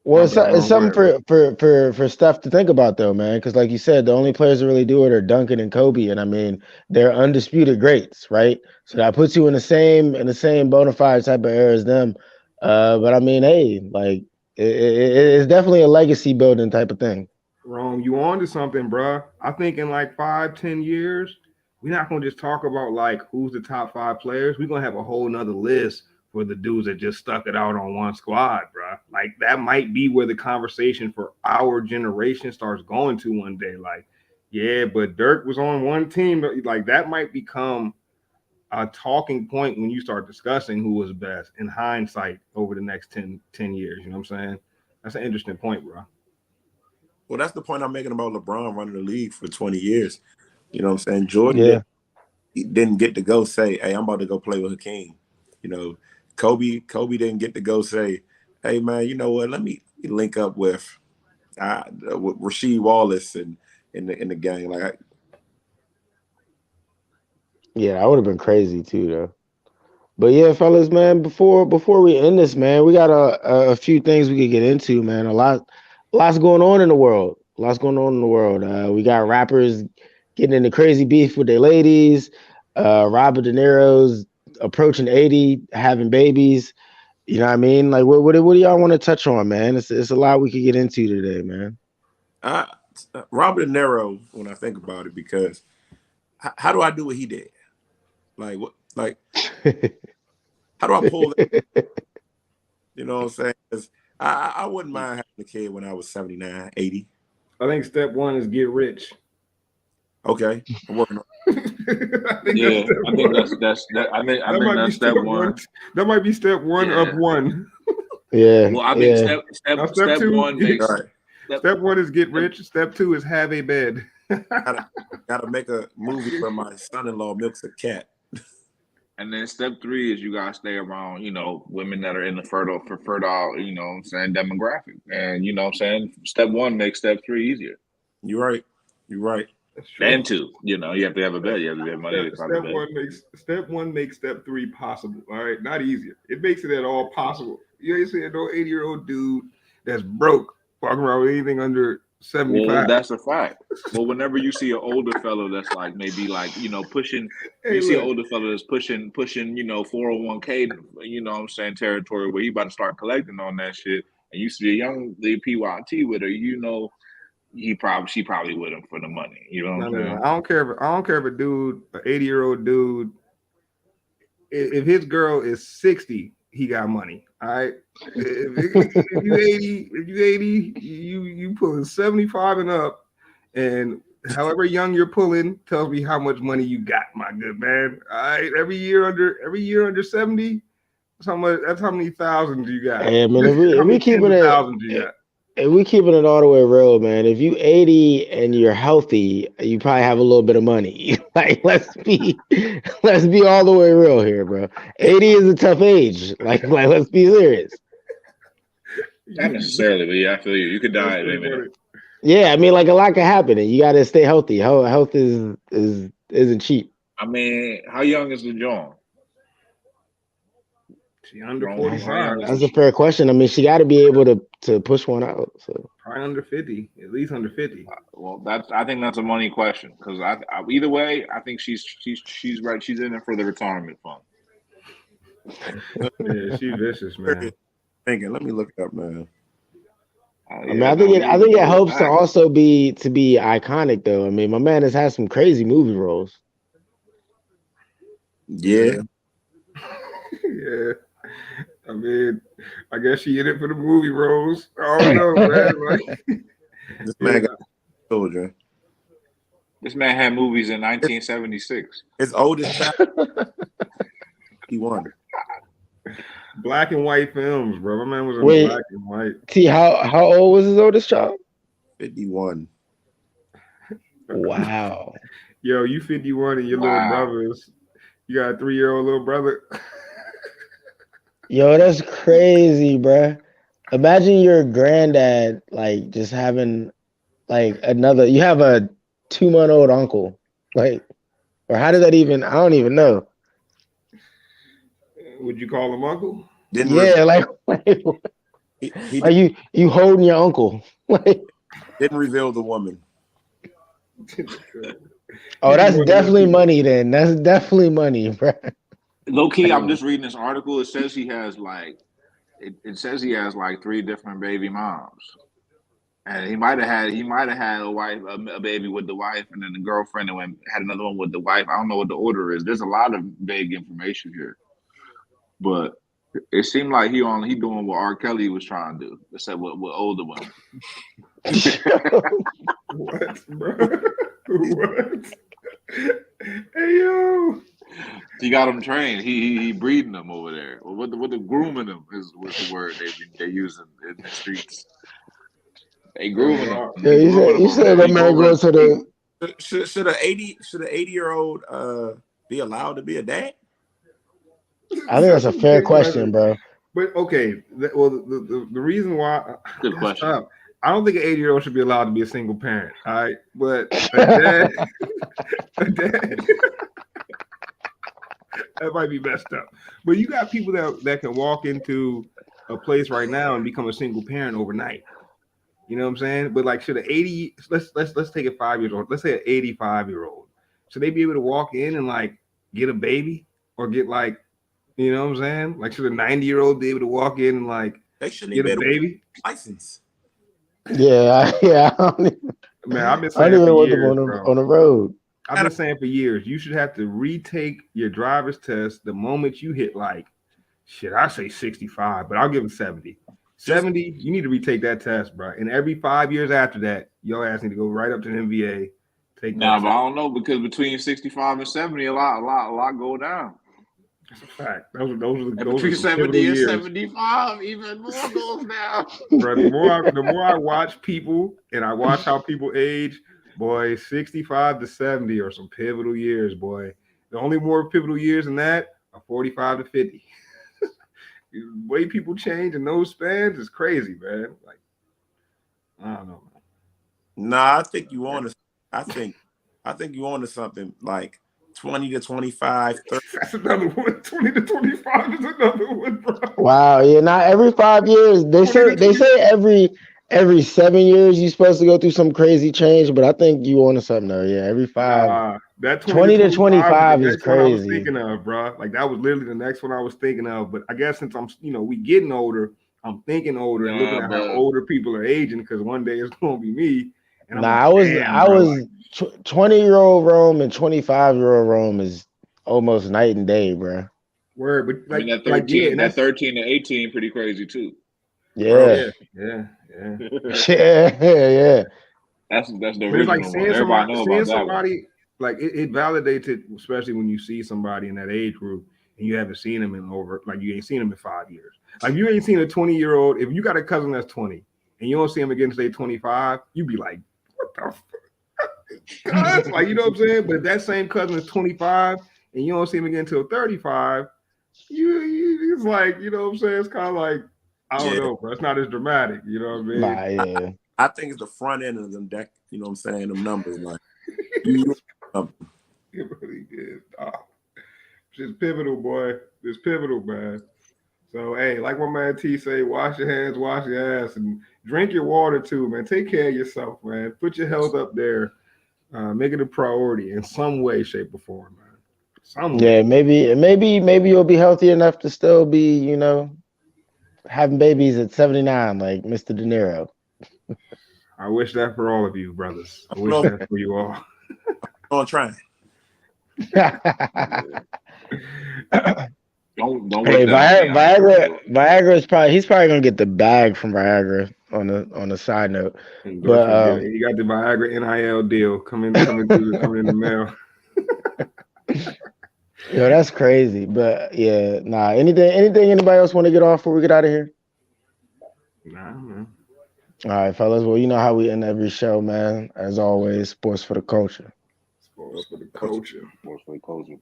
Well, My bad, it's wrong something word. for Steph to think about though, man. Because like you said, the only players that really do it are Duncan and Kobe, and I mean they're undisputed greats, right? So that puts you in the same bona fide type of era as them. But I mean, hey, like it's definitely a legacy building type of thing. Wrong. You on to something, bruh. I think in like 5, 10 years, we're not gonna just talk about like who's the top 5 players. We're gonna have a whole nother list for the dudes that just stuck it out on one squad, bruh. Like that might be where the conversation for our generation starts going to one day. Like, yeah, but Dirk was on one team. Like that might become a talking point when you start discussing who was best in hindsight over the next 10 years. You know what I'm saying? That's an interesting point, bro. Well, that's the point I'm making about LeBron running the league for 20 years. You know what I'm saying? Jordan Yeah. didn't get to go say, "Hey, I'm about to go play with Hakeem." You know, Kobe didn't get to go say, "Hey, man, you know what? Let me link up with Rasheed Wallace and in the gang." Like, Yeah, that would have been crazy too, though. But yeah, fellas, man, before we end this, man, we got a few things we could get into, man. Lots going on in the world. Lots going on in the world. We got rappers getting into crazy beef with their ladies. Robert De Niro's approaching 80, having babies. You know what I mean? Like, what do y'all want to touch on, man? It's a lot we could get into today, man. Robert De Niro, when I think about it, because how do I do what he did? Like what? Like how do I pull that? You know what I'm saying? 'Cause I wouldn't mind having a kid when I was 79, 80. I think step one is get rich. Okay, I'm working on. I think that's step one. That might be step one of one. Yeah. Well, I think step two, one makes. Right. Step one is get rich. Step two is have a bed. Gotta make a movie where my son-in-law milks a cat. And then step 3 is you gotta stay around, women that are in the fertile, you know what I'm saying, demographic. And you know what I'm saying? Step 1 makes step 3 easier. You're right. And 2, you have to have a bed. You have to have money to start a bed. Step one makes step 3 possible. All right, not easier. It makes it at all possible. You ain't seeing no 80-year-old dude that's broke walking around with anything under 75. Well, that's a fact. Well, whenever you see an older fellow that's like maybe like pushing, see an older fellow that's pushing 401k, you know what I'm saying, territory where he about to start collecting on that shit, and you see a young PYT with her, she probably with him for the money. You know what I'm No. saying? I don't care if a dude, an 80-year-old dude, if his girl is 60, he got money. All right. If you 80, you pulling 75 and up, and however young you're pulling tells me how much money you got, my good man. All right. Every year under 70, that's how many thousands you got. Hey, I mean, How if we many tens keeping of it, thousands you got. if we keeping it all the way real, man. If you 80 and you're healthy, you probably have a little bit of money. Like, let's be all the way real here, bro. 80 is a tough age. Like let's be serious. Not necessarily, but yeah, I feel you. You could That's die at pretty any minute. funny. Yeah, I mean, like a lot can happen, and you got to stay healthy. Health isn't cheap. I mean, how young is the John? She under How 45. young is That's a fair question. I mean, she got to be able to push one out. So Probably under 50. At least under 50. Well, I think that's a money question because either way, I think she's right. She's in it for the retirement fund. Yeah, she's vicious, man. Thinking, let me look it up, man. I mean, I think it helps to also be iconic, though. I mean, my man has had some crazy movie roles. Yeah. Yeah. I mean, I guess she in it for the movie roles. I don't know, man. Like, This man got children. This man had movies in 1976. His oldest child, he won. black and white films, bro. My man was in Wait. black and white. T, how old was his oldest child? 51. Wow. Yo, you 51 and your little brothers. You got a 3-year-old little brother. Yo, that's crazy, bruh. Imagine your granddad like just having like you have a 2-month-old uncle. Like, or how did that even, I don't even know. Would you call him uncle? Like he are you holding your uncle? Like, didn't reveal the woman. oh, that's definitely money then. That's definitely money, bruh. Low key, I'm just reading this article. It says he has like it says he has like 3 different baby moms, and he might have had a wife, a baby with the wife, and then the girlfriend, and had another one with the wife. I don't know what the order is. There's a lot of vague information here, but it seemed like he doing what R. Kelly was trying to do, except with older women. What, bro? What? Hey yo. He got them trained. He breeding them over there. What the grooming them is the word they using in the streets. They grooming them. Yeah, you said that man goes to the. Should a 80-year-old be allowed to be a dad? I think that's a fair question, bro. But okay, the reason why. Good question. Tough. I don't think an 80-year-old should be allowed to be a single parent. All right, but a dad. That might be messed up. But you got people that can walk into a place right now and become a single parent overnight. You know what I'm saying? But like, should an 80? Let's take it 5 years old. Let's say an 85-year-old. Should they be able to walk in and like get a baby or get like, you know what I'm saying? Like, should a 90-year-old be able to walk in and like they shouldn't get a baby? License. Yeah. Man, I've been saying for years, on the road. I've been saying for years, you should have to retake your driver's test the moment you hit like, I say 65, but I'll give it 70. 70, you need to retake that test, bro. And every 5 years after that, your ass need to go right up to the NBA. But I don't know, because between 65 and 70, a lot go down. That's a fact. Those are between 70 and 75, even more goes down. Bro, the more I watch people and I watch how people age, boy, 65 to 70 are some pivotal years, boy. The only more pivotal years than that are 45 to 50. The way people change in those spans is crazy, man. Like, I don't know, man. Nah, I think you on to. I think you on to something like 20 to 25. 30. That's another one. 20 to 25 is another one, bro. Wow, yeah, not every 5 years. They say every 7 years you're supposed to go through some crazy change, but I think you on to something though. Yeah, every 5. That 20 to 25 is crazy. I was thinking of, bro. Like, that was literally the next one I was thinking of. But I guess since we getting older, I'm thinking older and looking at how older people are aging, because one day it's gonna be me. And I'm Nah, like, I was damn, I bro. was 20-year-old Rome and 25-year-old Rome is almost night and day, bro. Word, but I mean, yeah, and that that's 13 to 18, pretty crazy too. bro, Yeah. yeah, yeah, yeah. Yeah, yeah. That's the But it's like original one. Everybody know seeing about that one. somebody like it validates it, especially when you see somebody in that age group and you haven't seen them in over like you ain't seen them in 5 years. Like you ain't seen a 20-year-old. If you got a cousin that's 20 and you don't see him again until they 25, you be like, what the fuck? Like, you know what I'm saying? But if that same cousin is 25 and you don't see him again until 35, you it's like, you know what I'm saying? It's kind of like, I don't Yeah. know, bro. It's not as dramatic, you know what I mean? Nah, yeah. I think it's the front end of them deck. You know what I'm saying? Them numbers, like you. It really is. Oh, just pivotal, boy. It's pivotal, man. So, hey, like my man T say, wash your hands, wash your ass, and drink your water too, man. Take care of yourself, man. Put your health up there. Make it a priority in some way, shape, or form, man. Some way. Yeah, maybe you'll be healthy enough to still be, having babies at 79 like Mr. De Niro. I wish that for all of you, brothers. I I don't wish know. that for you all. I'm trying. Don't wish Hey, that on me. I ain't gonna do it. Viagra is he's probably gonna get the bag from Viagra on a side note. But Endorsement deal. You got the Viagra NIL deal coming in the mail. yo, that's crazy. But yeah, nah. Anything anybody else want to get off before we get out of here? Nah, man. All right, fellas. Well, you know how we end every show, man. As always, sports for the culture. Sports for the culture. Sports for the culture.